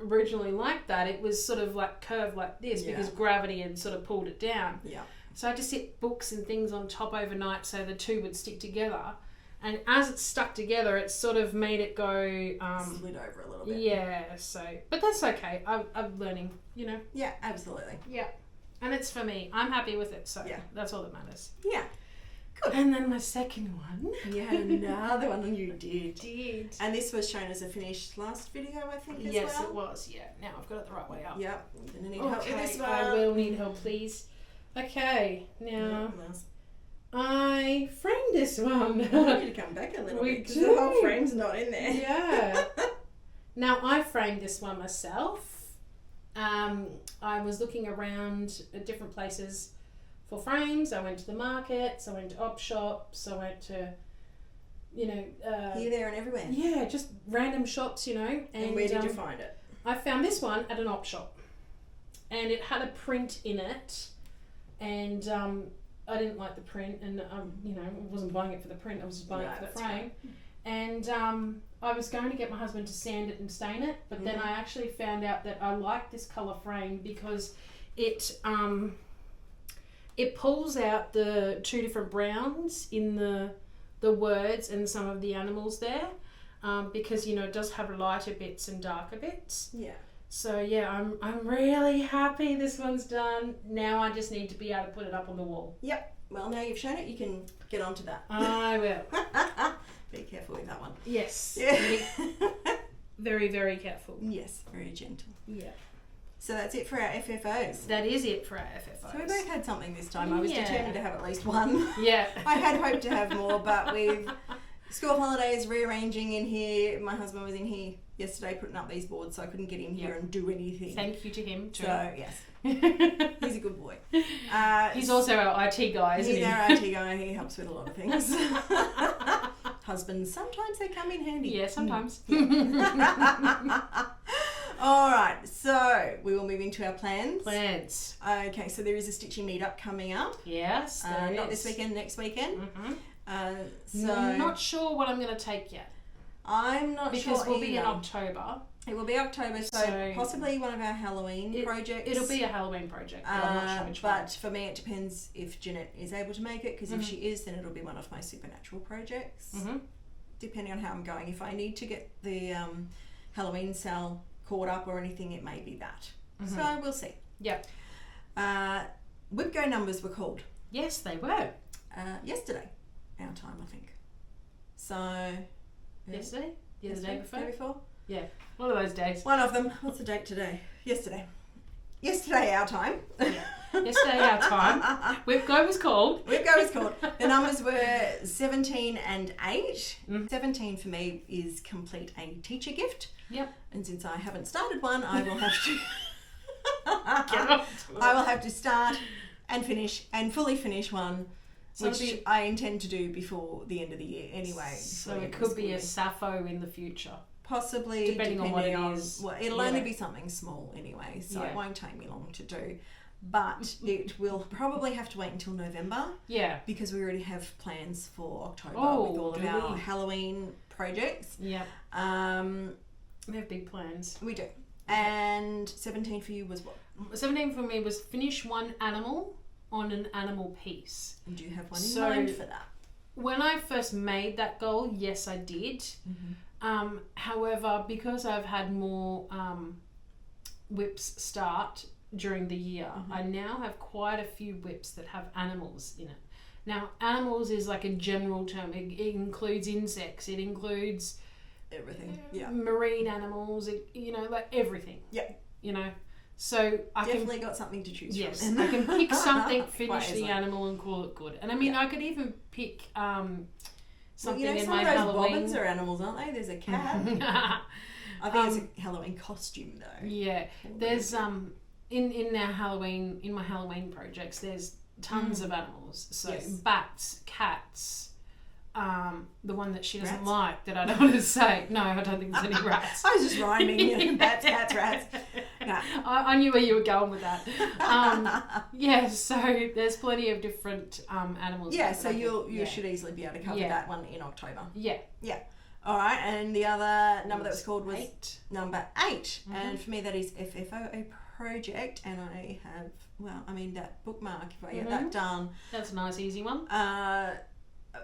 originally like that. It was sort of like curved like this because gravity had sort of pulled it down.
Yeah.
So I just hit books and things on top overnight so the two would stick together. And as it stuck together, it sort of made it go...
slid over a little bit.
Yeah, so... But that's okay. I'm learning,
Yeah, absolutely.
Yeah. And it's for me. I'm happy with it, so
Yeah.
that's all that matters.
Yeah. Good.
And then my second one.
You had another one, and you did.
Did.
And this was shown as a finished last video, I think, as
Yes,
well.
it was. Yeah. Now I've got it the right way up.
Yep. You're going to need help with this one.
I will need help, please. Okay. Now, I framed this one.
I want you to come back a little bit because the whole frame's not in there.
Yeah. Now, I framed this one myself. I was looking around at different places for frames. I went to the markets, I went to op shops, I went to, here,
there, and everywhere.
Yeah, just random shops,
And where did you find it?
I found this one at an op shop, and it had a print in it, and I didn't like the print, and I wasn't buying it for the print. I was just buying it for the frame.
Right.
And I was going to get my husband to sand it and stain it, but then I actually found out that I like this colour frame because it pulls out the two different browns in the words and some of the animals there, because it does have lighter bits and darker bits.
Yeah.
So yeah, I'm really happy this one's done. Now I just need to be able to put it up on the wall.
Yep. Well, now you've shown it, you can get onto that.
I will.
Be careful with that one.
Yes.
Yeah.
Very, very careful.
Yes, very gentle.
Yeah.
So that's it for our FFOs.
That is it for our FFOs.
So we both had something this time. I was
Yeah.
determined to have at least one.
Yeah.
I had hoped to have more, but with school holidays, rearranging in here, my husband was in here yesterday putting up these boards, so I couldn't get in here and do anything.
Thank you to him too.
So, yes. He's a good boy.
He's also our IT guy, isn't he?
He's our IT guy. He helps with a lot of things. Husbands, sometimes they come in handy.
Yeah, sometimes.
All right, so we will move into our plans.
Plans.
Okay, so there is a stitching meetup coming up.
Yes,
not this weekend, next weekend.
Mm-hmm.
So
not sure what I'm going to take yet.
I'm not sure
because we'll
either.
be in October.
It will be October, so possibly one of our Halloween projects.
It'll be a Halloween project, but I'm not sure which one.
But for me, it depends if Jeanette is able to make it, because if she is, then it'll be one of my supernatural projects. Depending on how I'm going. If I need to get the Halloween sale caught up or anything, it may be that. So we'll see.
Yep.
WIPGO numbers were called.
Yes, they were.
Yesterday, our time, I think. So...
Yesterday? The day before?
Day before?
Yeah. One of those days.
One of them. What's the date today? Yesterday. Yesterday, our time.
Yeah. Yesterday, our time. WIPGO was called.
WIPGO was called. The numbers were 17 and 8. 17 for me is complete a teacher gift.
Yep.
And since I haven't started one, I will have to...
Get on to it.
I will have to start and finish and fully finish one,
So
which I intend to do before the end of the year anyway.
So it could be a Sappho in the future.
Possibly,
depending on what it is.
Well, it'll only be something small anyway, so it won't take me long to do. But it will probably have to wait until November.
Yeah.
Because we already have plans for October with all of
do
our
we?
Halloween projects.
Yeah. We have big plans.
We do. And 17 for you was what?
17 for me was finish one animal on an animal piece.
And do you have one in mind for that?
When I first made that goal, yes, I did. However, because I've had more whips start during the year, I now have quite a few whips that have animals in it. Now, animals is like a general term. It includes insects. It includes
everything.
Marine animals. Like everything.
Yeah.
So I
definitely got something to choose from.
Yes, I can pick something, finish the animal, and call it good. And I mean, I could even pick something in my Halloween.
Some of those bobbins are animals, aren't they? There's a cat. I think it's a Halloween costume though.
Yeah, there's in my Halloween projects, there's tons of animals. So bats, cats. The one that she doesn't like that I don't want to say. No, I don't think there's any rats.
I was just rhyming. Bats, cats, rats. No.
I knew where you were going with that. So there's plenty of different animals.
Yeah, so you should easily be able to cover that one in October.
Yeah.
Yeah. All right, and the other number that was called was
8.
Number 8. And for me that is FFO, a project, and I have, that bookmark, if I get that done.
That's a nice easy one.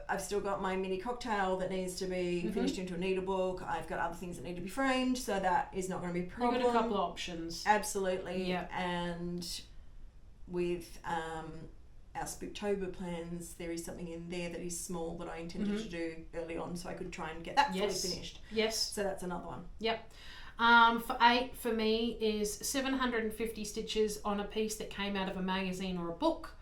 I've still got my mini cocktail that needs to be finished into a needlebook. I've got other things that need to be framed, so that is not going to be a problem.
You've got a couple of options.
Absolutely.
Yeah.
And with our Spooktober plans, there is something in there that is small that I intended to do early on, so I could try and get that fully finished.
Yes.
So that's another one.
Yep. For 8 for me is 750 stitches on a piece that came out of a magazine or a book,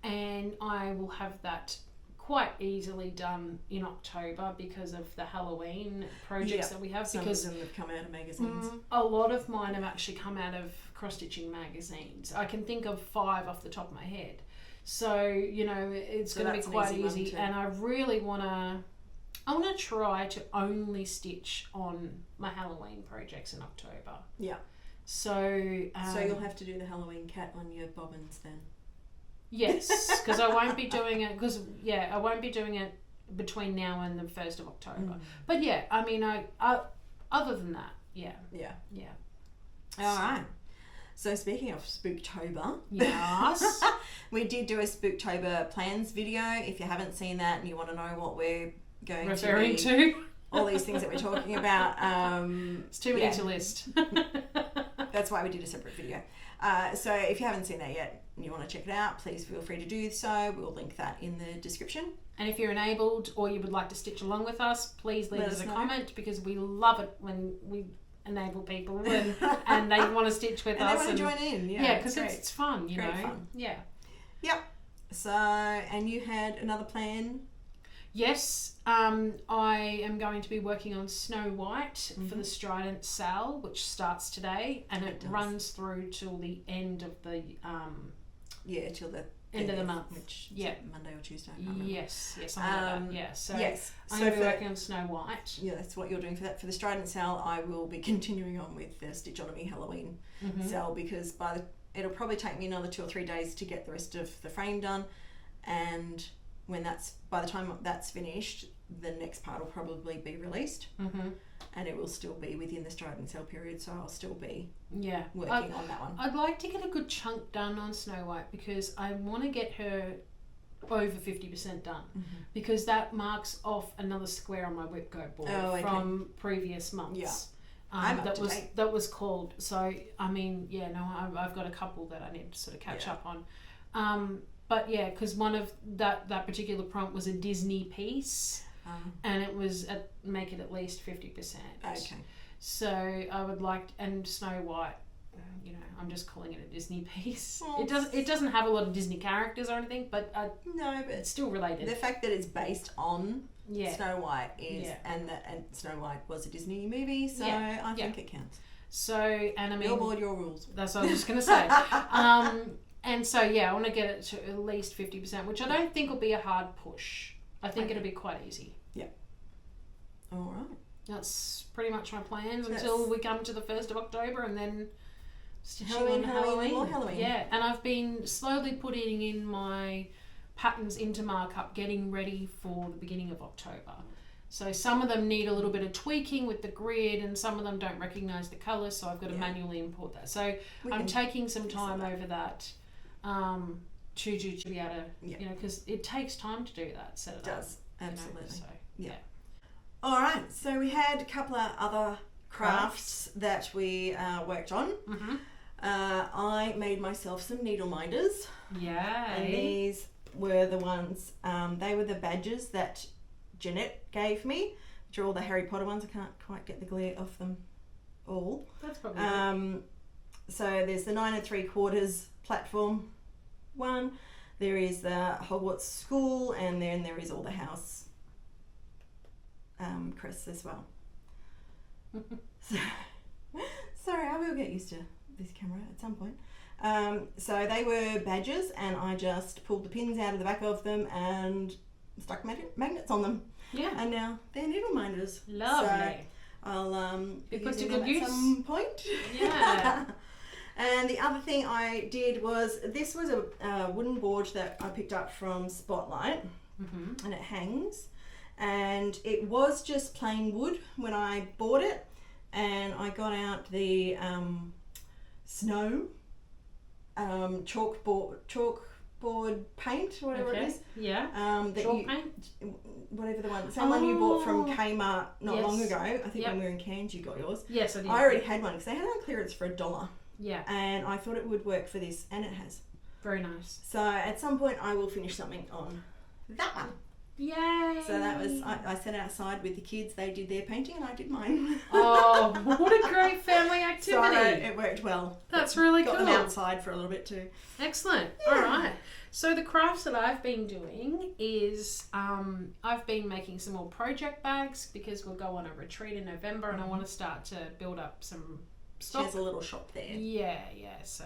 and I will have that quite easily done in October because of the Halloween projects that we have.
Some
because
of them have come out of magazines.
A lot of mine have actually come out of cross-stitching magazines. I can think of 5 off the top of my head. So, you know, it's going to be quite easy. And I really want to try to only stitch on my Halloween projects in October.
Yeah.
So
so you'll have to do the Halloween cat on your bobbins then.
Yes, because I won't be doing it. I won't be doing it between now and the 1st of October. But yeah, I mean, I other than that, yeah.
All right. So speaking of Spooktober,
yes,
we did do a Spooktober plans video. If you haven't seen that and you want to know what we're going
referring to
all these things that we're talking about,
it's too many to list.
That's why we did a separate video. So if you haven't seen that yet and you want to check it out, please feel free to do so. We'll link that in the description.
And if you're enabled or you would like to stitch along with us, please leave us a comment, because we love it when we enable people and they want to stitch with us.
And they want to join in.
Yeah, because it's fun, you know.
Fun.
Yeah.
Yep. So, and you had another plan?
Yes, I am going to be working on Snow White for the Strident sale, which starts today, and it runs through till the end of the
till the
end of the month,
which Monday or Tuesday.
Yes, something like that. Yeah, so I'm
so
going to be working on Snow White.
Yeah, that's what you're doing for that. For the Strident sale, I will be continuing on with the Stitchonomy Halloween sale, because it'll probably take me another 2 or 3 days to get the rest of the frame done, and by the time that's finished, the next part will probably be released, and it will still be within the Strident sale period, so I'll still be working on that one.
I'd like to get a good chunk done on Snow White, because I want to get her over 50% done, because that marks off another square on my whipco board from previous months. That was called. So I mean, I've got a couple that I need to sort of catch up on. But yeah, because one of that particular prompt was a Disney piece, and it was make it at least 50%.
Okay.
So I would like, and Snow White, you know, I'm just calling it a Disney piece.
Oh,
It doesn't have a lot of Disney characters or anything, but
no, but
it's still related.
The fact that it's based on Snow White is, and Snow White was a Disney movie, so I think it counts.
So, and I mean,
your board, your rules.
That's what I was just gonna say. And so, I want to get it to at least 50%, which I don't think will be a hard push. I think it'll be quite easy.
Yeah. All right.
That's pretty much my plans until we come to the 1st of October, and then stitching on
Halloween.
Yeah, and I've been slowly putting in my patterns into markup, getting ready for the beginning of October. So some of them need a little bit of tweaking with the grid, and some of them don't recognise the colours, so I've got to manually import that. So I'm taking some time over that. To be able to, you know, because it takes time to do that. Set it
does, absolutely.
You know, so,
All right, so we had a couple of other crafts that we worked on. I made myself some needle minders. Yeah. And these were the ones, they were the badges that Jeanette gave me, which are all the Harry Potter ones. I can't quite get the glare off them all.
That's probably
so there's the 9 3/4 platform one, there is the Hogwarts School, and then there is all the house crests as well. Sorry, I will get used to this camera at some point. So they were badges, and I just pulled the pins out of the back of them and stuck magnets on them.
Yeah.
And now they're needle minders.
Lovely.
So I'll be
put to
using
good
them
use
at some point.
Yeah.
And the other thing I did was, this was a wooden board that I picked up from Spotlight, and it hangs, and it was just plain wood when I bought it, and I got out the snow chalkboard paint, whatever it is.
Yeah.
Chalk
paint?
Whatever the one. Same one you bought from Kmart not long ago. I think when we were in Cairns you got yours.
Yes, I did.
I already had one because they had it on clearance for $1.
Yeah.
And I thought it would work for this, and it has.
Very nice.
So at some point I will finish something on that one.
Yay!
So that was, I sat outside with the kids, they did their painting and I did mine.
Oh, what a great family activity.
So it worked well.
That's really cool.
Got them outside for a little bit too.
Excellent. Yeah. All right. So the crafts that I've been doing is I've been making some more project bags because we'll go on a retreat in November and I want to start to build up some stock.
She has a little shop there.
Yeah. So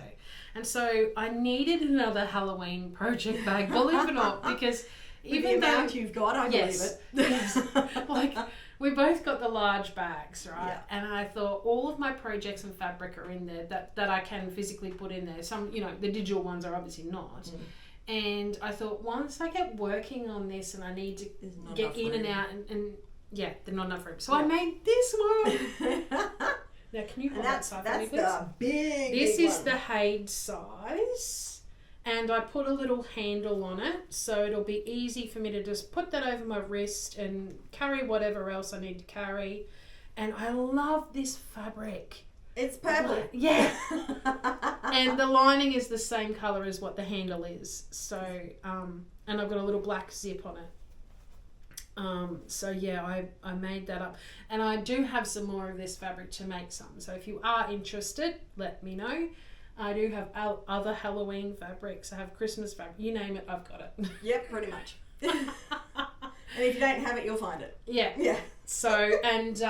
I needed another Halloween project bag, believe it or not, because even
the amount you've got, I believe it.
Yes. Like we both got the large bags, right?
Yeah.
And I thought all of my projects and fabric are in there that I can physically put in there. Some, the digital ones are obviously not.
Mm.
And I thought once I get working on this and I need to get in and out and yeah, there's not enough room. So I made this one. Now can you hold that side for me, please?
That's the big
This is
one.
the Haid size. And I put a little handle on it so it'll be easy for me to just put that over my wrist and carry whatever else I need to carry. And I love this fabric.
It's purple.
Yeah. And the lining is the same colour as what the handle is. So, and I've got a little black zip on it. So yeah, I made that up. And I do have some more of this fabric to make some. So if you are interested, let me know. I do have other Halloween fabrics. I have Christmas fabric. You name it, I've got it.
Yep, pretty much. And if you don't have it, you'll find it.
Yeah.
Yeah.
So, and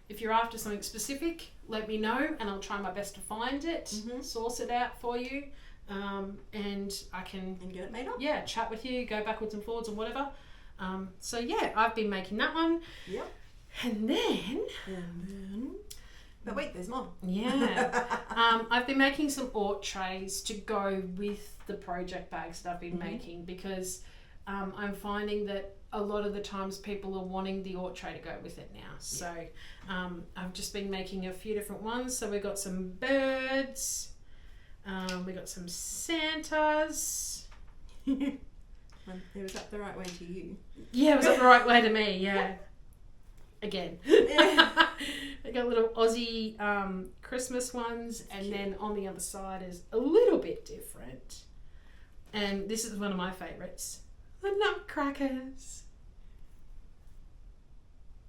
if you're after something specific, let me know, and I'll try my best to find it, source it out for you, and I can
get it made up.
Yeah, chat with you, go backwards and forwards and whatever. So yeah, I've been making that one.
Yep.
And then.
But wait, there's more.
Yeah. I've been making some Ort trays to go with the project bags that I've been making because I'm finding that a lot of the times people are wanting the Ort tray to go with it now. So I've just been making a few different ones. So we've got some birds. We got some Santas.
It was up the right way to you.
Yeah, it was up the right way to me, yeah. Again.
Yeah.
I got little Aussie Christmas ones, and then on the other side is a little bit different. And this is one of my favourites, the Nutcrackers.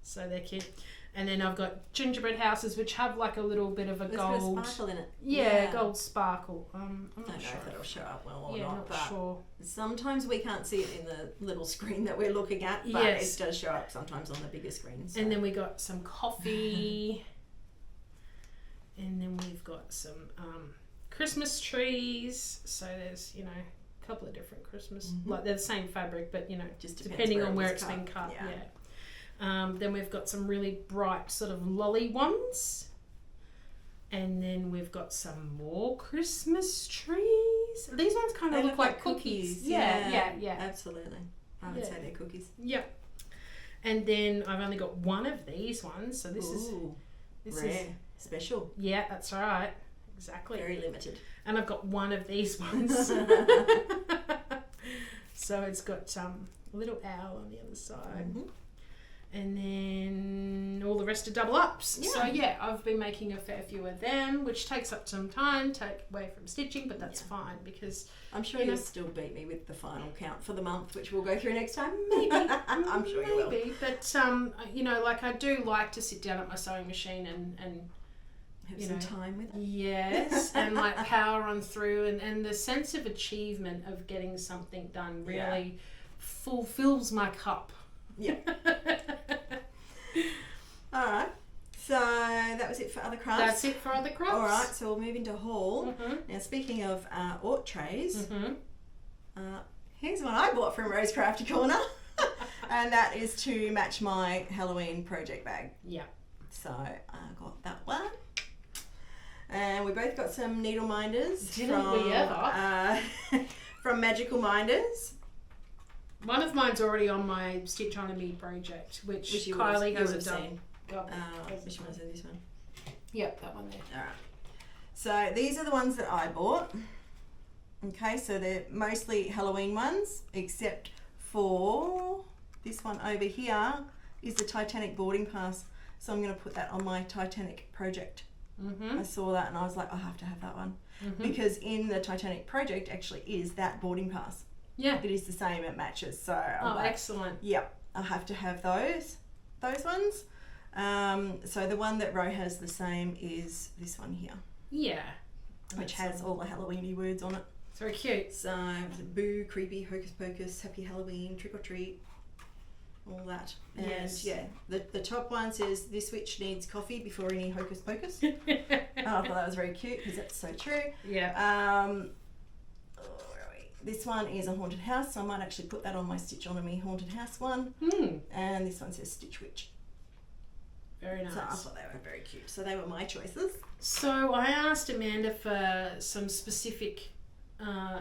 So they're cute. And then I've got gingerbread houses, which have like a little bit of a
There's
gold.
a bit of sparkle in it.
Yeah, gold sparkle. I'm
I
not
don't know
sure
if that'll show up well or
yeah,
not.
not
But
sure.
sometimes we can't see it in the little screen that we're looking at, but
Yes.
it does show up sometimes on the bigger screen. So.
And then we got some coffee. And then we've got some Christmas trees. So there's, a couple of different Christmas, like they're the same fabric, but,
Just
depending on where
it
it's
was
been cut.
Yeah.
Then we've got some really bright sort of lolly ones. And then we've got some more Christmas trees. These ones kind of look like cookies. Yeah.
Absolutely. I would say they're cookies.
Yep. And then I've only got one of these ones. So this is
rare. Special.
Yeah, that's right. Exactly.
Very limited.
And I've got one of these ones. So it's got a little owl on the other side. And then all the rest are double ups. Yeah. So yeah, I've been making a fair few of them, which takes up some time, take away from stitching, but that's fine because
I'm sure you'll still beat me with the final count for the month, which we'll go through next time.
Maybe.
I'm sure you will.
But I do like to sit down at my sewing machine and
have some time with it.
Yes, and like power on through and the sense of achievement of getting something done really fulfills my cup.
Yeah. All right. So that was it for other crafts.
That's it for other crafts.
All right. So we'll move into haul. Now, speaking of Ort trays, here's one I bought from Rose Crafty Corner, and that is to match my Halloween project bag.
Yeah.
So I got that one. And we both got some needle minders.
Didn't we ever?
From Magical Minders.
One of mine's already on my Stitch on a Me project, which Kylie hasn't done.
Which one is this one?
Yep, that one there.
All right. So these are the ones that I bought. Okay, so they're mostly Halloween ones, except for this one over here is the Titanic boarding pass. So I'm going to put that on my Titanic project
Mm-hmm.
I saw that and I was like, I have to have that one.
Mm-hmm.
Because in the Titanic project actually is that boarding pass.
Yeah.
It is the same, it matches. So I'm like,
excellent.
yep, I'll have to have those ones. So the one that Ro has the same is this one here.
Yeah.
Which has all the Halloween-y words on it.
It's very cute.
So boo, creepy, hocus pocus, happy Halloween, trick or treat, all that. And
Yes.
yeah, the top one says this witch needs coffee before any hocus pocus. I thought that was very cute because that's so true.
Yeah.
Where are we? This one is a haunted house, so I might actually put that on my Stitch On Me haunted house one. And this one says Stitch Witch.
Very nice.
So I thought they were very cute. So they were my choices.
So I asked Amanda for some specific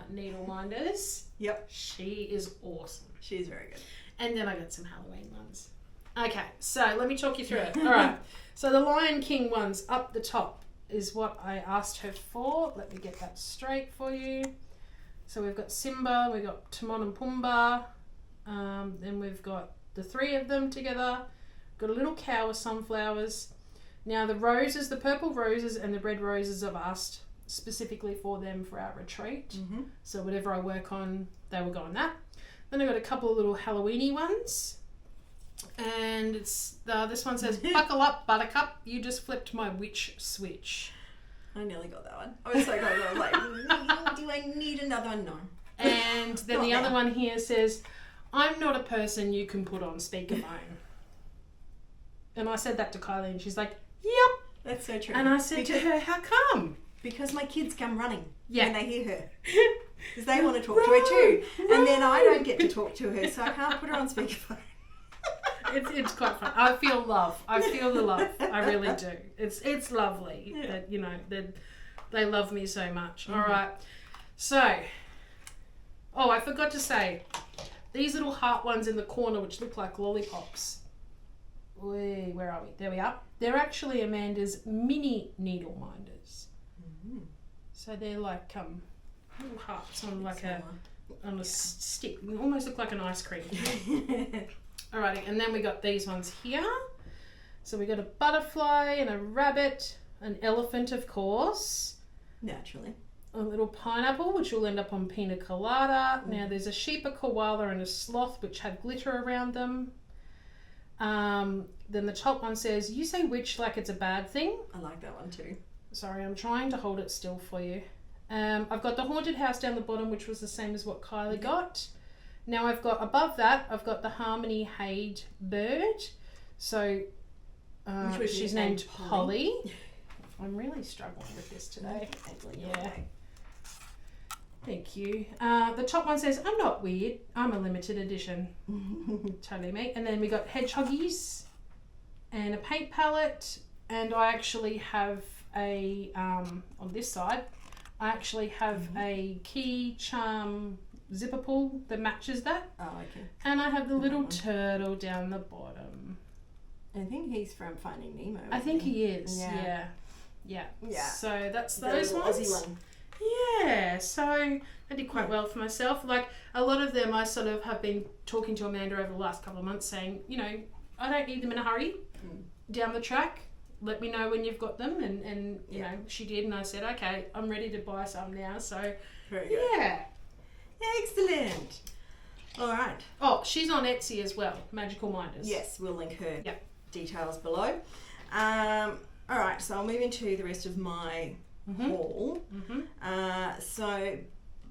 needle minders.
Yep.
She is awesome.
She's very good.
And then I got some Halloween ones. Okay, so let me talk you through it. All right. So the Lion King ones up the top is what I asked her for. Let me get that straight for you. So we've got Simba, we've got Timon and Pumbaa, then we've got the three of them together. Got a little cow with sunflowers. Now the roses, the purple roses and the red roses I've asked specifically for them for our retreat.
Mm-hmm.
So whatever I work on, they will go on that. Then I got a couple of little Halloween-y ones. And it's this one says, buckle up, buttercup, you just flipped my witch switch.
I nearly got that one. I was so glad. I was like, do I need another one? No.
And then the other one here says, I'm not a person you can put on speakerphone. And I said that to Kylie and she's like, yep.
That's so true.
And I said to her, how come?
Because my kids come running
Yeah.
when they hear her. Because they want to talk to her too. And then I don't get to talk to her, so I can't put her on speakerphone.
It's quite fun. I feel love. I feel the love. I really do. It's lovely that, you know, that they love me so much.
Mm-hmm.
All right. So, I forgot to say, these little heart ones in the corner which look like lollipops. Where are we? There we are. They're actually Amanda's mini needle minders. Mm-hmm. So they're like little hearts on like on a stick. They almost look like an ice cream. Alrighty, and then we got these ones here. So we got a butterfly and a rabbit, an elephant, of course.
Naturally.
A little pineapple, which will end up on pina colada. Now there's a sheep, a koala, and a sloth, which have glitter around them. Then the top one says, you say witch like it's a bad thing.
I like that one too.
Sorry, I'm trying to hold it still for you. I've got the haunted house down the bottom, which was the same as what Kylie got. Now I've got, above that, I've got the Harmony Hade bird. So she's named Polly. I'm really struggling with this today. Yeah. Thank you. The top one says, I'm not weird. I'm a limited edition. Totally me. And then we got hedgehoggies and a paint palette. And I actually have a, on this side, I actually have a key charm zipper pull that matches that.
Oh, okay.
And I have the little turtle down the bottom.
I think he's from Finding Nemo.
I think he is.
Yeah.
Yeah.
Yeah.
So that's
The
those
little
ones.
Aussie one.
Yeah, so I did quite well for myself. Like a lot of them I sort of have been talking to Amanda over the last couple of months saying, you know, I don't need them in a hurry down the track. Let me know when you've got them. And you know, she did. And I said, okay, I'm ready to buy some now. So,
Very good.
yeah.
Excellent. All right.
Oh, she's on Etsy as well, Magical Minders.
Yes, we'll link her
Yep.
details below. All right, so I'll move into the rest of my haul. So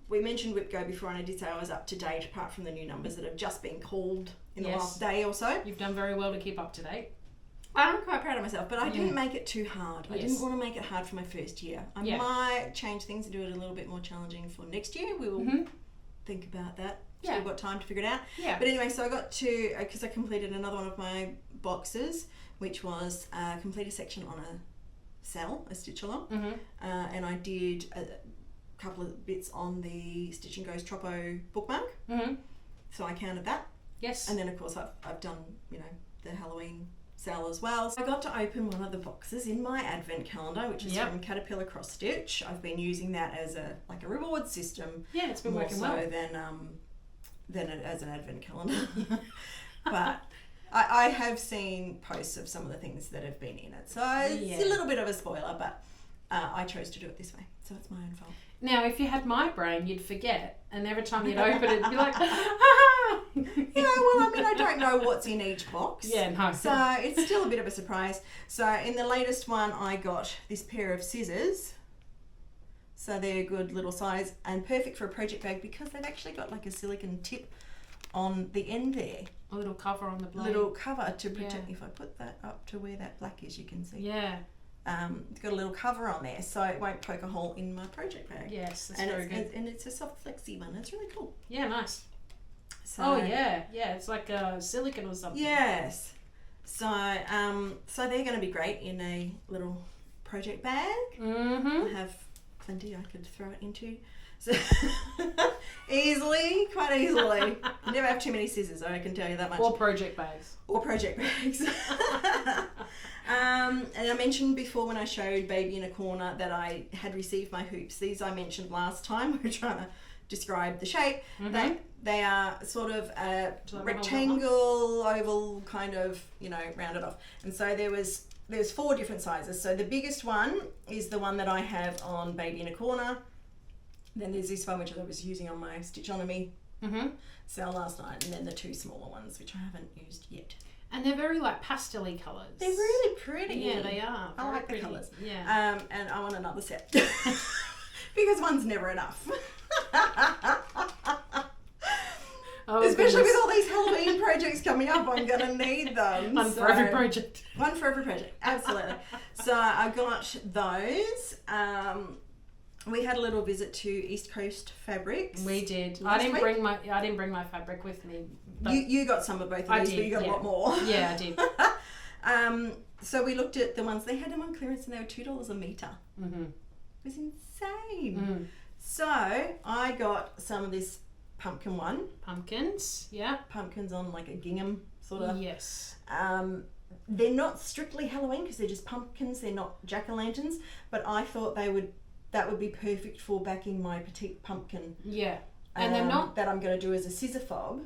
we mentioned WhipGo before, and I did say I was up to date apart from the new numbers that have just been called in the last day or so.
You've done very well to keep up to date.
I'm quite proud of myself, but I didn't make it too hard. I
Yes.
didn't want to make it hard for my first year. I might change things and do it a little bit more challenging for next year. We will think about that. Still got time to figure it out.
Yeah.
But anyway, so I got to, because I completed another one of my boxes, which was complete a section on a cell, a stitch along. And I did a couple of bits on the Stitch and Go's Troppo bookmark. So I counted that.
Yes.
And then of course I've done, you know, the Halloween sale as well. So I got to open one of the boxes in my advent calendar, which is from Caterpillar Cross Stitch. I've been using that as a reward system.
Yeah, it's been
more
working
so
well.
than as an advent calendar. But I have seen posts of some of the things that have been in it, so it's a little bit of a spoiler, but I chose to do it this way, so it's my own fault.
Now, if you had my brain, you'd forget, and every time you'd open it, you'd be like, ah!
Yeah, well, I mean, I don't know what's in each box.
Yeah, no.
So it's still a bit of a surprise. So in the latest one, I got this pair of scissors. So they're a good little size and perfect for a project bag because they've actually got like a silicone tip on the end there.
A little cover on the blade.
Little cover to protect. If I put that up to where that black is, you can see.
Yeah.
It's got a little cover on there, so it won't poke a hole in my project bag.
Yes, that's very good.
And it's a soft, flexy one. It's really cool.
Yeah, nice.
So,
oh yeah, it's like silicone or something.
Yes. So so they're going to be great in a little project bag.
Mm-hmm.
I have plenty I could throw it into. So quite easily. Never have too many scissors, I can tell you that much.
Or project bags.
And I mentioned before when I showed Baby in a Corner that I had received my hoops. These I mentioned last time. We were trying to describe the shape.
Mm-hmm.
They are sort of a rectangle, oval, kind of, rounded off. And so there's 4 different sizes. So the biggest one is the one that I have on Baby in a Corner. Then there's this one which I was using on my Stitchonomy sale last night, and then the 2 smaller ones which I haven't used yet.
And they're very like pastel-y colours.
They're really pretty.
Yeah, they are.
I like
pretty.
the colours.
Yeah.
And I want another set because one's never enough. Especially with all these Halloween projects coming up, I'm going to need them.
One for every project.
One for every project, absolutely. So I got those. We had a little visit to East Coast Fabrics.
We did. I didn't bring my fabric with me.
You got some of both of these, but you got a lot more.
Yeah, I did.
So we looked at the ones, they had them on clearance and they were $2 a metre.
Mm-hmm.
It was insane. So I got some of this pumpkin one.
Pumpkins, yeah.
Pumpkins on like a gingham sort of.
Yes.
They're not strictly Halloween because they're just pumpkins. They're not jack-o'-lanterns, but I thought that would be perfect for backing my petite pumpkin.
Yeah. And they're not...
That I'm going to do as a scissor fob.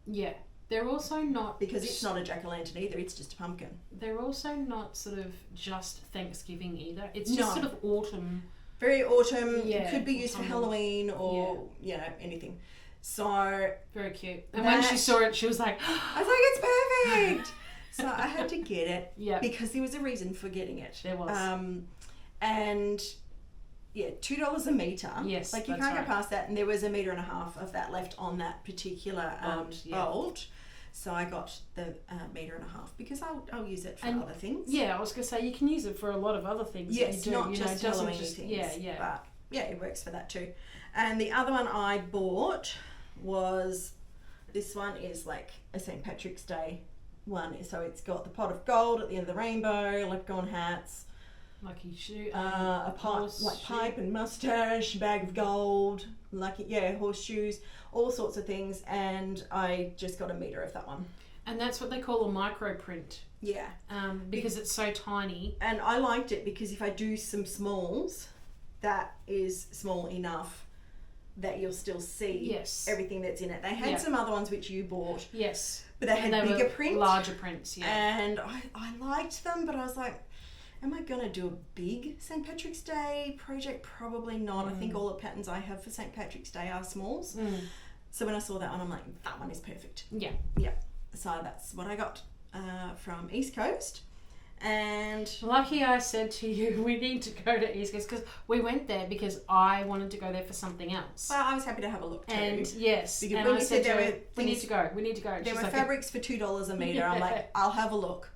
Yeah. They're also not...
Because it's not a jack-o'-lantern either, it's just a pumpkin.
They're also not sort of just Thanksgiving either. It's just sort of autumn.
Very autumn.
Yeah.
It could be used for Halloween or, anything. So...
Very cute. And when she saw it, she was like...
I was like, it's perfect! So I had to get it.
Yeah.
Because there was a reason for getting it.
There was.
And... Yeah, $2 a metre.
Yes,
like you can't go past that, and there was 1.5 metres of that left on that particular bolt. So I got the 1.5 metres because I'll use it for other things.
Yeah, I was going to say you can use it for a lot of other things.
Yes,
that you do,
not just Halloween things.
Yeah.
But yeah, it works for that too. And the other one I bought was this one is like a St. Patrick's Day one. So it's got the pot of gold at the end of the rainbow, leprechaun hats.
Lucky shoe,
a pipe and mustache, bag of gold, horseshoes, all sorts of things, and I just got 1 metre of that one.
And that's what they call a micro print.
Yeah.
Because it's so tiny.
And I liked it because if I do some smalls, that is small enough that you'll still see everything that's in it. They had some other ones which you bought.
Yes.
But they had bigger print.
Larger prints, yeah.
And I liked them, but I was like, am I going to do a big St. Patrick's Day project? Probably not. I think all the patterns I have for St. Patrick's Day are smalls. So when I saw that one, I'm like, that one is perfect.
Yeah.
Yeah. So that's what I got from East Coast. And
lucky I said to you, we need to go to East Coast because we went there because I wanted to go there for something else.
Well, I was happy to have a look too.
And yes,
because
and
when
I
you
said
there
we need to go.
There were fabrics for $2 a metre. I'm like, I'll have a look.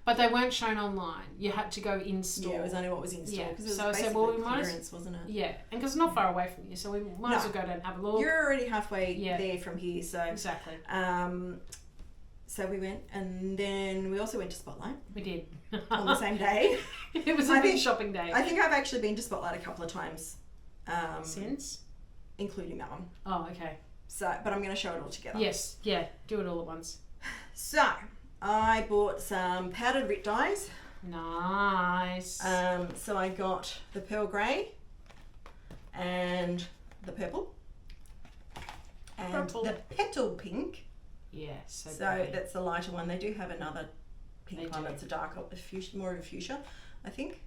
But they weren't shown online. You had to go in store.
Yeah, it was only what was in store.
Yeah.
So I said, well, we might wasn't it?
Yeah, and because it's not far away from you, so we might as well go down and have a look.
You're already halfway there from here, so
exactly.
So we went, and then we also went to Spotlight.
We did
on the same day.
It was a big shopping day.
I think I've actually been to Spotlight a couple of times
since,
including that one.
Oh, okay.
So, but I'm going to show it all together.
Yes, yeah, do it all at once.
So. I bought some powdered Rit dyes.
Nice.
So I got the pearl grey and the purple and the petal pink
Yeah, so
So that's the lighter one. They do have another pink one that's a darker, more of a fuchsia, I think.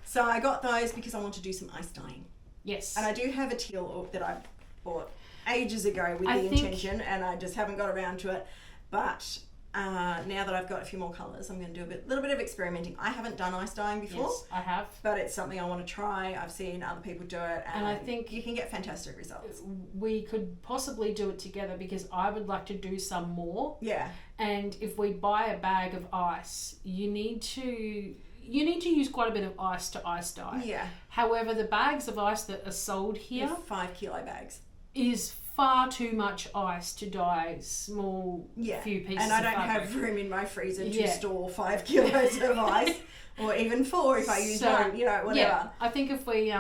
So I got those because I want to do some ice dyeing.
Yes.
And I do have a teal that I bought ages ago with the intention, and I just haven't got around to it. But now that I've got a few more colours, I'm going to do a little bit of experimenting. I haven't done ice dyeing before.
Yes, I have.
But it's something I want to try. I've seen other people do it, and
I think
you can get fantastic results.
We could possibly do it together because I would like to do some more.
Yeah.
And if we buy a bag of ice, you need to use quite a bit of ice to ice dye.
Yeah.
However, the bags of ice that are sold here,
5 kilo bags,
is far too much ice to dye small few pieces.
And I don't
of fabric.
have room in my freezer to store 5 kilos of ice, or even 4 if I use one. Whatever.
Yeah, I think if we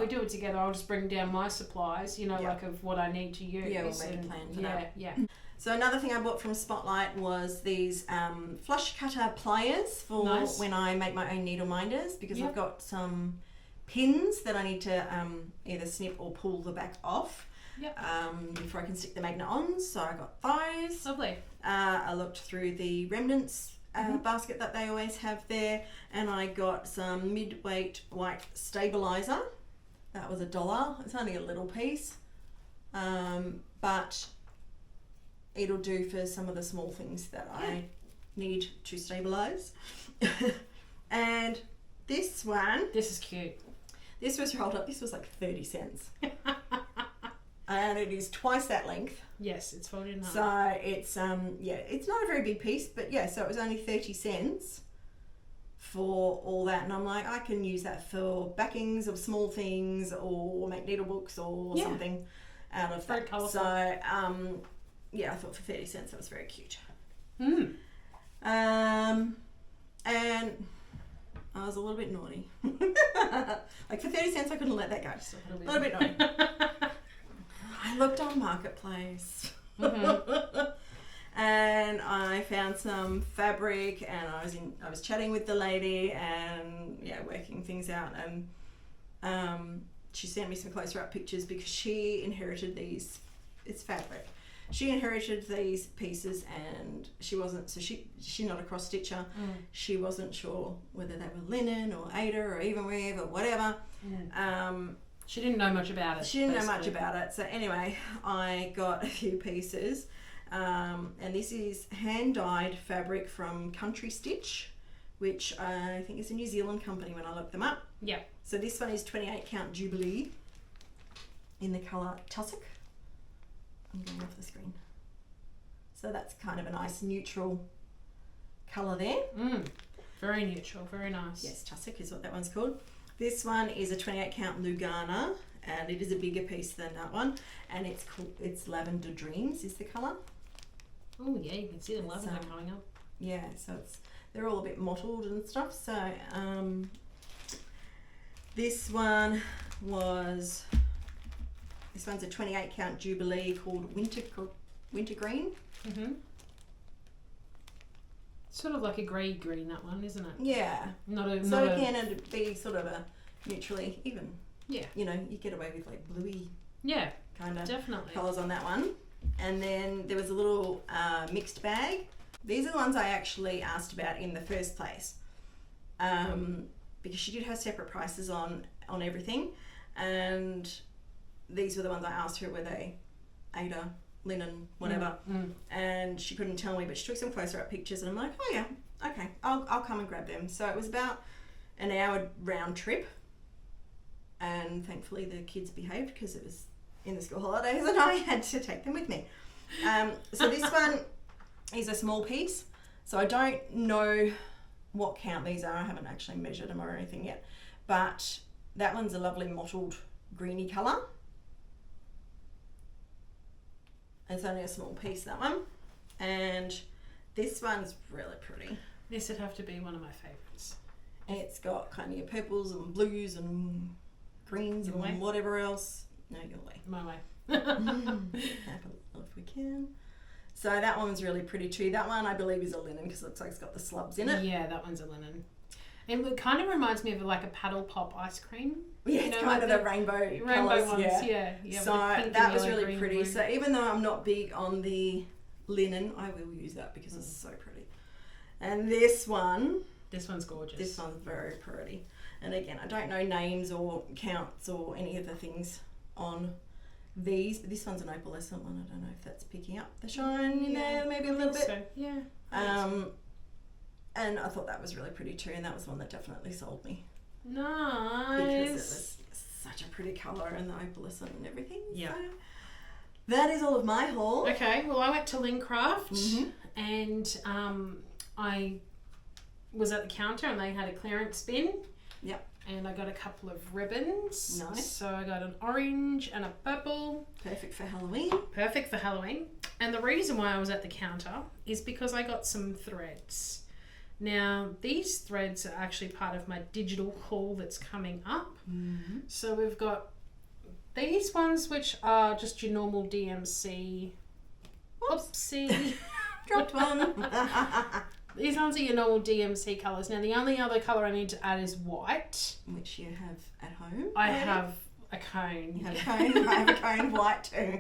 do it together, I'll just bring down my supplies. like of what I need to use.
Yeah, we'll make a plan for that.
Yeah.
So another thing I bought from Spotlight was these flush cutter pliers for when I make my own needle minders, because I've got some pins that I need to either snip or pull the back off before I can stick the magnet on. So I got those.
Lovely.
I looked through the remnants basket that they always have there, and I got some mid-weight white stabilizer. That was $1. It's only a little piece, but it'll do for some of the small things that I need to stabilize. And this one,
this is cute.
This was rolled up. This was like 30 cents. And it is twice that length.
Yes, it's folded in half.
So it's it's not a very big piece, but so it was only 30 cents for all that, and I'm like, I can use that for backings of small things or make needle books or something out of
very
that.
colourful.
So I thought for 30 cents that was very cute. And I was a little bit naughty. Like for 30 cents I couldn't let that go. Just a little bit naughty. I looked on Marketplace and I found some fabric, and I was chatting with the lady and working things out, and she sent me some closer up pictures because she inherited these. It's fabric. She inherited these pieces, and she wasn't, so she's not a cross stitcher. She wasn't sure whether they were linen or Aida or even weave or whatever.
She didn't know much about it.
She didn't know much about it. So anyway, I got a few pieces, and this is hand dyed fabric from Country Stitch, which I think is a New Zealand company when I looked them up.
Yeah.
So this one is 28 count Jubilee in the colour Tussock. I'm going off the screen. So that's kind of a nice neutral colour there.
Very neutral, very nice.
Yes, Tussock is what that one's called. This one is a 28 count Lugana, and it is a bigger piece than that one, and it's Lavender Dreams is the colour.
Oh yeah, you can see the lavender coming up.
Yeah, so they're all a bit mottled and stuff. So this one's a 28 count Jubilee called Winter Green.
Sort of like a grey green, that one, isn't it?
Yeah. Again, it'd be sort of a neutrally even. Yeah. You get away with like bluey.
Yeah.
Kind of
definitely
colours on that one. And then there was a little mixed bag. These are the ones I actually asked about in the first place, because she did have separate prices on everything, and these were the ones I asked her, were they Aida, linen, whatever, and she couldn't tell me, but she took some closer up pictures, and I'm like, oh yeah, okay, I'll come and grab them. So it was about an hour round trip, and thankfully the kids behaved because it was in the school holidays and I had to take them with me. So this one is a small piece, so I don't know what count these are. I haven't actually measured them or anything yet, but that one's a lovely mottled greeny colour. It's only a small piece, that one. And this one's really pretty.
This would have to be one of my favourites.
It's got kind of your purples and blues and greens and whatever else. No, your way.
My way.
Have a look if we can. So that one's really pretty too. That one I believe is a linen because it looks like it's got the slubs in it.
Yeah, that one's a linen. It kind of reminds me of like a paddle pop ice cream.
Yeah, it's kind of the rainbow colours,
ones. Yeah.
So that was really pretty. So even though I'm not big on the linen. I will use that because it's so pretty. And this one's
gorgeous.
This one's very pretty. And again, I don't know names or counts or any of the things on these, but this one's an opalescent one. I don't know if that's picking up the shine in there, maybe a little bit.
So. Yeah.
And I thought that was really pretty too, and that was one that definitely sold me.
Nice.
Because it was such a pretty colour and the opalescent and everything.
Yeah.
So that is all of my haul.
Okay, well I went to Lincraft and I was at the counter and they had a clearance bin.
Yep.
And I got a couple of ribbons.
Nice.
So I got an orange and a purple.
Perfect for Halloween.
Perfect for Halloween. And the reason why I was at the counter is because I got some threads. Now, these threads are actually part of my digital haul that's coming up.
Mm-hmm.
So we've got these ones, which are just your normal DMC. Oopsie.
Dropped one.
These ones are your normal DMC colours. Now, the only other colour I need to add is white.
Which you have at home.
I have a cone.
You have a cone. I have a cone of white too.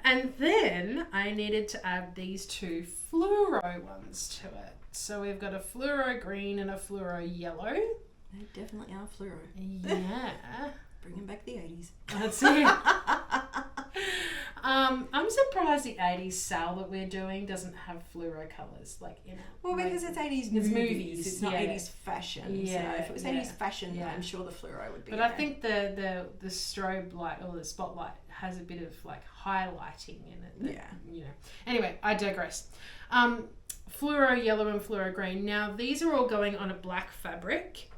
And then I needed to add these two fluoro ones to it. So we've got a fluoro green and a fluoro yellow.
They definitely are fluoro.
Yeah.
Bringing back the 80s.
That's it. I'm surprised the 80s sale that we're doing doesn't have fluoro colours like in it.
Well, because it's 80s movies. It's not 80s fashion.
Yeah.
So if it was 80s fashion, I'm sure the fluoro would be.
But I think the strobe light or the spotlight has a bit of like highlighting in it. That, you know. Anyway, I digress. Fluoro yellow and fluoro green. Now these are all going on a black fabric.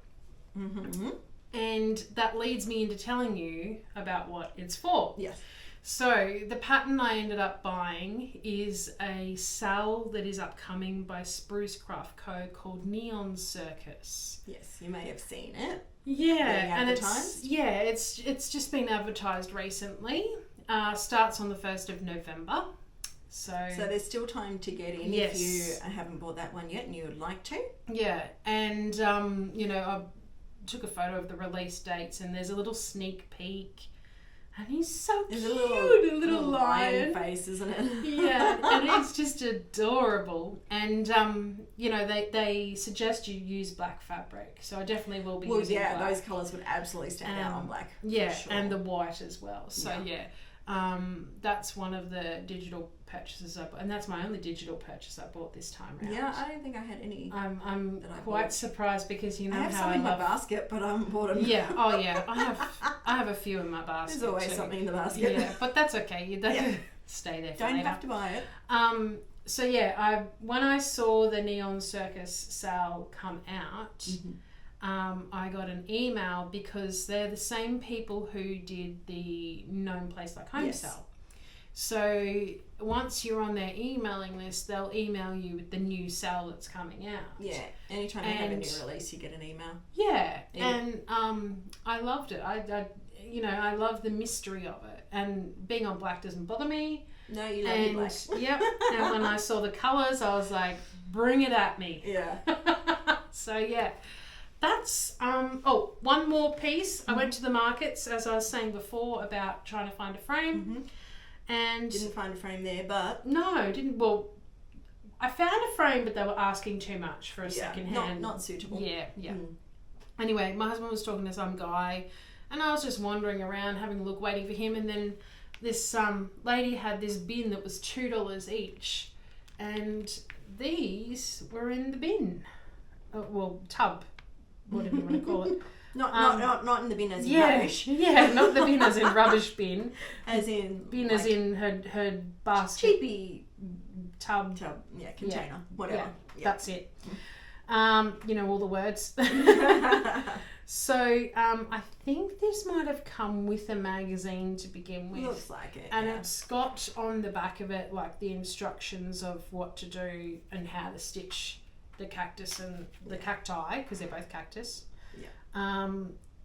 Mm-hmm.
And that leads me into telling you about what it's for.
Yes.
So the pattern I ended up buying is a sale that is upcoming by Spruce Craft Co. called Neon Circus.
Yes, you may have seen it.
Yeah, and it's just been advertised recently. Starts on the 1st of November. So
there's still time to get in if you haven't bought that one yet and you would like to.
Yeah, and you know, I took a photo of the release dates and there's a little sneak peek. And he's so cute, a little lion
face, isn't it?
Yeah, and it's just adorable. And you know, they suggest you use black fabric, so I definitely will be using black.
Those colours would absolutely stand out on black.
Yeah, for sure. And the white as well. So that's one of the digital purchases and that's my only digital purchase I bought this time around.
Yeah, I don't think I had any.
I'm quite surprised because you know
I have
how
some in my basket, but I haven't bought them.
Yeah, I have a few in my basket.
There's always something in the basket.
Yeah, but that's okay. You don't stay there.
Don't have to buy it.
So yeah, when I saw the Neon Circus sale come out. I got an email because they're the same people who did the Gnome Place Like Home sale. So once you're on their emailing list, they'll email you with the new sale that's coming out.
Yeah, anytime they have a new release, you get an email.
Yeah. And I loved it. I love the mystery of it, and being on black doesn't bother me.
No, you love black.
Yep. And when I saw the colours, I was like, bring it at me.
Yeah.
So yeah. That's one more piece. I went to the markets, as I was saying before, about trying to find a frame, and
didn't find a frame there, but
didn't. Well, I found a frame, but they were asking too much for a second hand.
Not suitable.
Yeah. Anyway, my husband was talking to some guy, and I was just wandering around having a look, waiting for him, and then this lady had this bin that was $2 each, and these were in the bin, tub. Whatever you want to call it.
Not in the bin as in rubbish.
Yeah, not the bin as in rubbish bin.
As in
bin as in her basket.
Cheapy
tub.
Yeah, container. Whatever.
Yeah, that's it. You know all the words. So I think this might have come with a magazine to begin with.
Looks like it.
And it's got on the back of it like the instructions of what to do and how to stitch the cactus and the cacti, because they're both cactus.
Yeah.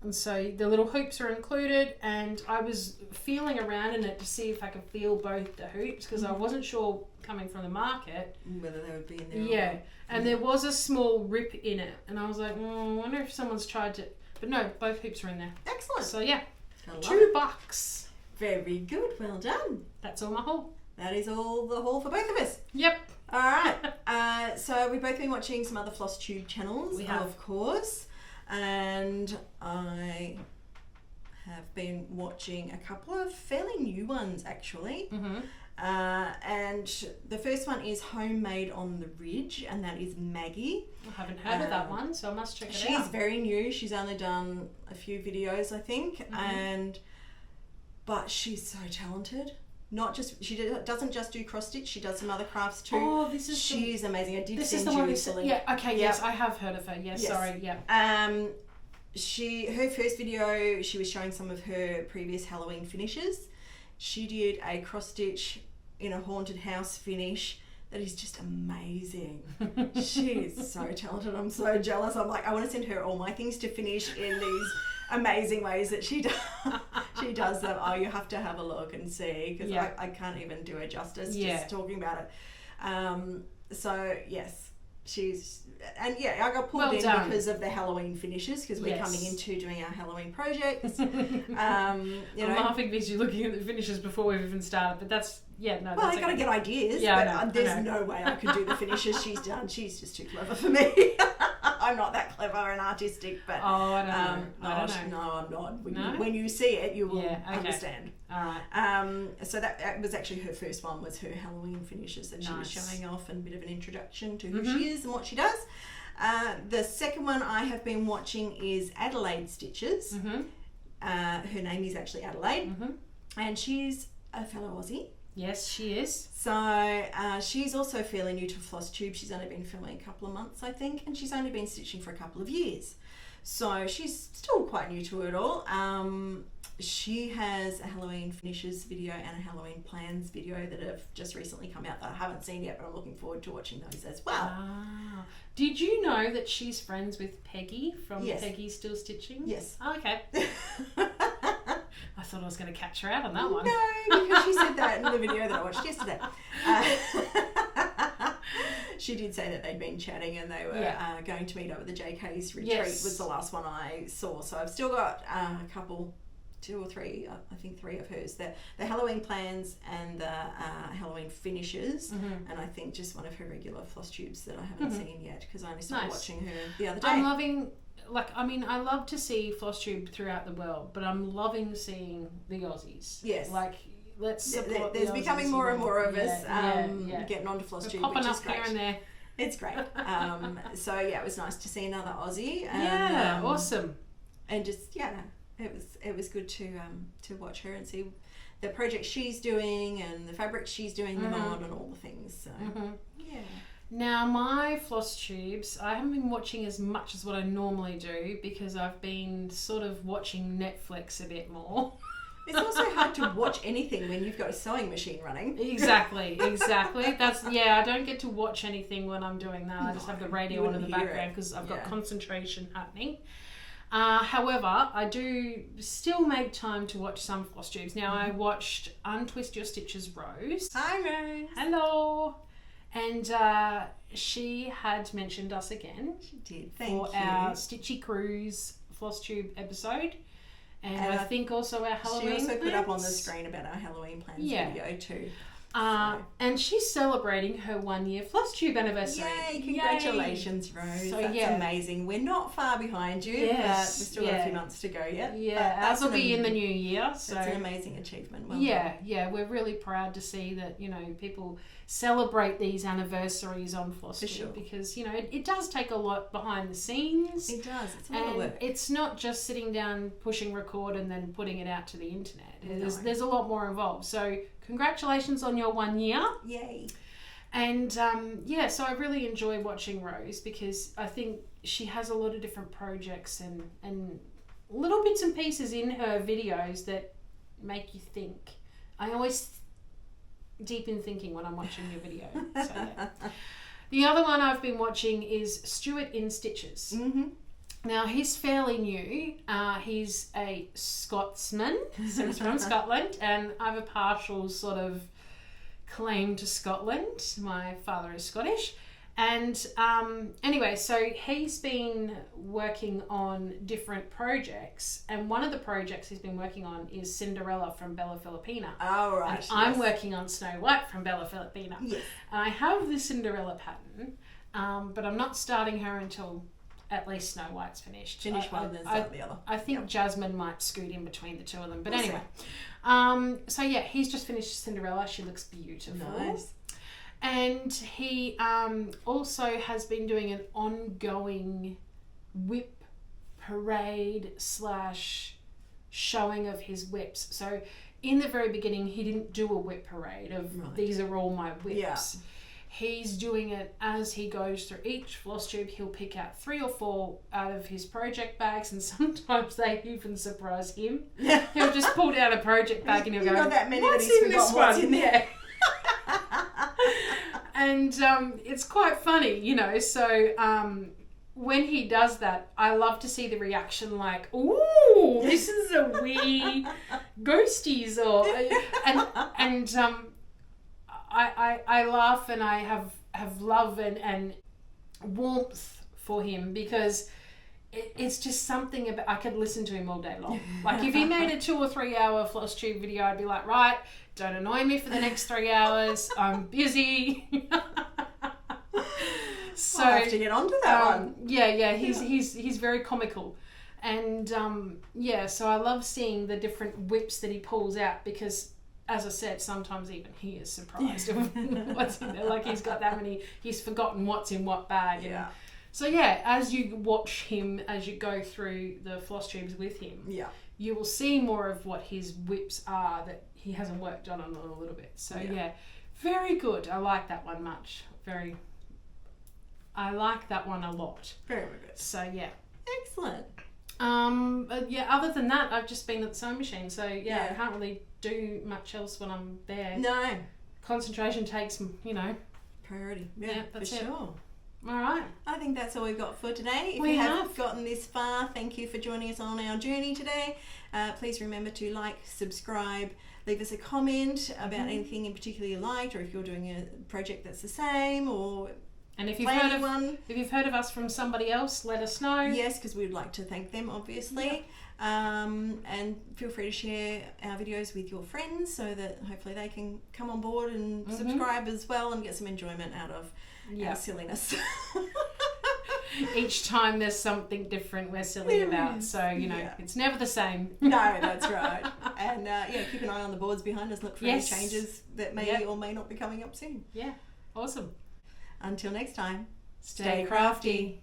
And so the little hoops are included, and I was feeling around in it to see if I could feel both the hoops, because I wasn't sure coming from the market
whether they would be in there.
Yeah, and there was a small rip in it, and I was like, I wonder if someone's tried to. But no, both hoops are in there.
Excellent.
So yeah,
$2.
$2.
Very good. Well done.
That's all my haul.
that is all the haul for both of us.
Yep.
All right. So we've both been watching some other Flosstube channels,
We have.
of course. And I have been watching a couple of fairly new ones, actually.
Mm-hmm.
And the first one is Homemade on the Ridge, and that is Maggie.
I haven't heard of that one, so I must check it out.
She's very new. She's only done a few videos, I think, but she's so talented. Not just doesn't just do cross stitch. She does some other crafts too.
Oh,
she's amazing. I did
This
send
is the
you
one.
recently.
Yeah. Okay. Yes, I have heard of her. Yes. Sorry. Yeah.
Her first video, she was showing some of her previous Halloween finishes. She did a cross stitch in a haunted house finish that is just amazing. She is so talented. I'm so jealous. I'm like, I want to send her all my things to finish in these amazing ways that she does. She does them. Oh, you have to have a look and see, because I can't even do her justice just talking about it. So yes, I got pulled in because of the Halloween finishes, because we're coming into doing our Halloween projects.
I'm laughing because you're looking at the finishes before we've even started, but that's
I got to get ideas.
Yeah,
but there's no way I could do the finishes she's done. She's just too clever for me. I'm not that clever and artistic, but
I don't know.
No, I'm not. When you see it, you will understand.
All right.
So that was actually her first one, was her Halloween finishes that she was showing off, and a bit of an introduction to who she is and what she does. The second one I have been watching is Adelaide Stitches. Her name is actually Adelaide, and she's a fellow Aussie.
Yes, she is.
So she's also fairly new to Flosstube. She's only been filming a couple of months, I think, and she's only been stitching for a couple of years. So she's still quite new to it all. She has a Halloween finishes video and a Halloween plans video that have just recently come out that I haven't seen yet, but I'm looking forward to watching those as well.
Did you know that she's friends with Peggy from Peggy Still Stitching?
Yes.
Oh, okay. I thought I was going to catch her out on that one.
No, because she said that in the video that I watched yesterday. She did say that they'd been chatting, and they were going to meet up at the JK's retreat. Was the last one I saw. So I've still got a couple, 2 or 3, I think 3 of hers. The Halloween plans and the Halloween finishes, and I think just one of her regular floss tubes that I haven't seen yet, because I only started watching her the other day.
I'm loving... I love to see Flosstube throughout the world, but I'm loving seeing the Aussies.
Yes.
Let's support
There's
the
becoming
Aussies
more and more of us
getting
onto Flosstube,
popping
which
up
is great.
here and there.
It's great. So it was nice to see another Aussie.
And, awesome.
And just it was good to watch her and see the projects she's doing and the fabrics she's doing them on and all the things. So
Now, my floss tubes, I haven't been watching as much as what I normally do, because I've been sort of watching Netflix a bit more.
It's also hard to watch anything when you've got a sewing machine running.
Exactly. That's I don't get to watch anything when I'm doing that. I just have the radio on in the background because I've got concentration happening. However, I do still make time to watch some floss tubes. Now, I watched Untwist Your Stitches Rose.
Hi, Rose.
Hello. And she had mentioned us again.
She did.
For our Stitchy Cruise floss tube episode. And I think also our Halloween
She also
plans.
put up on the screen about our Halloween plans video too.
And she's celebrating her 1-year Flosstube anniversary.
Yay! Congratulations, Rose.
So,
That's amazing. We're not far behind you.
Yes.
We've still got a few months to go yet.
Yeah, ours will be in the new year. So
it's an amazing achievement. Well
done. We're really proud to see that, people celebrate these anniversaries on Flosstube because, it does take a lot behind the scenes.
It does. It's a lot of work.
It's not just sitting down, pushing record and then putting it out to the internet. There's a lot more involved. So congratulations on your 1 year.
Yay.
And so I really enjoy watching Rose because I think she has a lot of different projects and little bits and pieces in her videos that make you think. I always deep in thinking when I'm watching your video. So, The other one I've been watching is Stuart in Stitches. Now, he's fairly new. He's a Scotsman, so he's from Scotland, and I have a partial sort of claim to Scotland. My father is Scottish, And anyway, so he's been working on different projects, and one of the projects he's been working on is Cinderella from Bella Filipina.
Oh, right.
And I'm working on Snow White from Bella Filipina.
Yes.
And I have the Cinderella pattern, but I'm not starting her until at least Snow White's finished.
Finish one and then start the other.
I think Jasmine might scoot in between the two of them. But
We'll
anyway, so yeah, he's just finished Cinderella. She looks beautiful.
Nice.
And he also has been doing an ongoing whip parade / showing of his whips. So in the very beginning, he didn't do a whip parade of these are all my whips.
Yeah.
He's doing it as he goes through each floss tube. He'll pick out 3 or 4 out of his project bags, and sometimes they even surprise him.
Yeah.
He'll just pull out a project bag and he'll go,
got that many
what's
that he's
in this
forgotten what's
one?
in there.
And it's quite funny, you know, so when he does that, I love to see the reaction like, ooh, this is a wee ghosties, or and I laugh, and I have love and warmth for him, because it's just something about, I could listen to him all day long. Like if he made a 2 or 3 hour floss tube video, I'd be like, right, don't annoy me for the next 3 hours. I'm busy. So
I'll have to get onto that one.
Yeah, he's very comical. And so I love seeing the different whips that he pulls out, because as I said, sometimes even he is surprised of what's in there. Like he's got that many, he's forgotten what's in what bag.
Yeah.
And so yeah, as you watch him, as you go through the floss tubes with him, you will see more of what his whips are that he hasn't worked on in a little bit. So yeah, very good. I like that one much. I like that one a lot.
Very good.
So yeah.
Excellent.
But yeah, other than that, I've just been at the sewing machine. So yeah, I can't really do much else when I'm there.
No.
Concentration takes,
Priority.
Yeah, that's
for
it.
sure.
All right.
I think that's all we've got for today. If
We
you
have
have gotten this far, thank you for joining us on our journey today. Please remember to like, subscribe, leave us a comment about anything in particular you liked, or if you're doing a project that's the same, or
and if you've heard of us from somebody else, let us know.
Yes, because we'd like to thank them, obviously.
Yep.
And feel free to share our videos with your friends, so that hopefully they can come on board and subscribe as well, and get some enjoyment out of our silliness.
Each time there's something different we're silly about, so it's never the same.
No, that's right. And keep an eye on the boards behind us. Look for any changes that may or may not be coming up soon.
Yeah, awesome.
Until next time,
Stay crafty.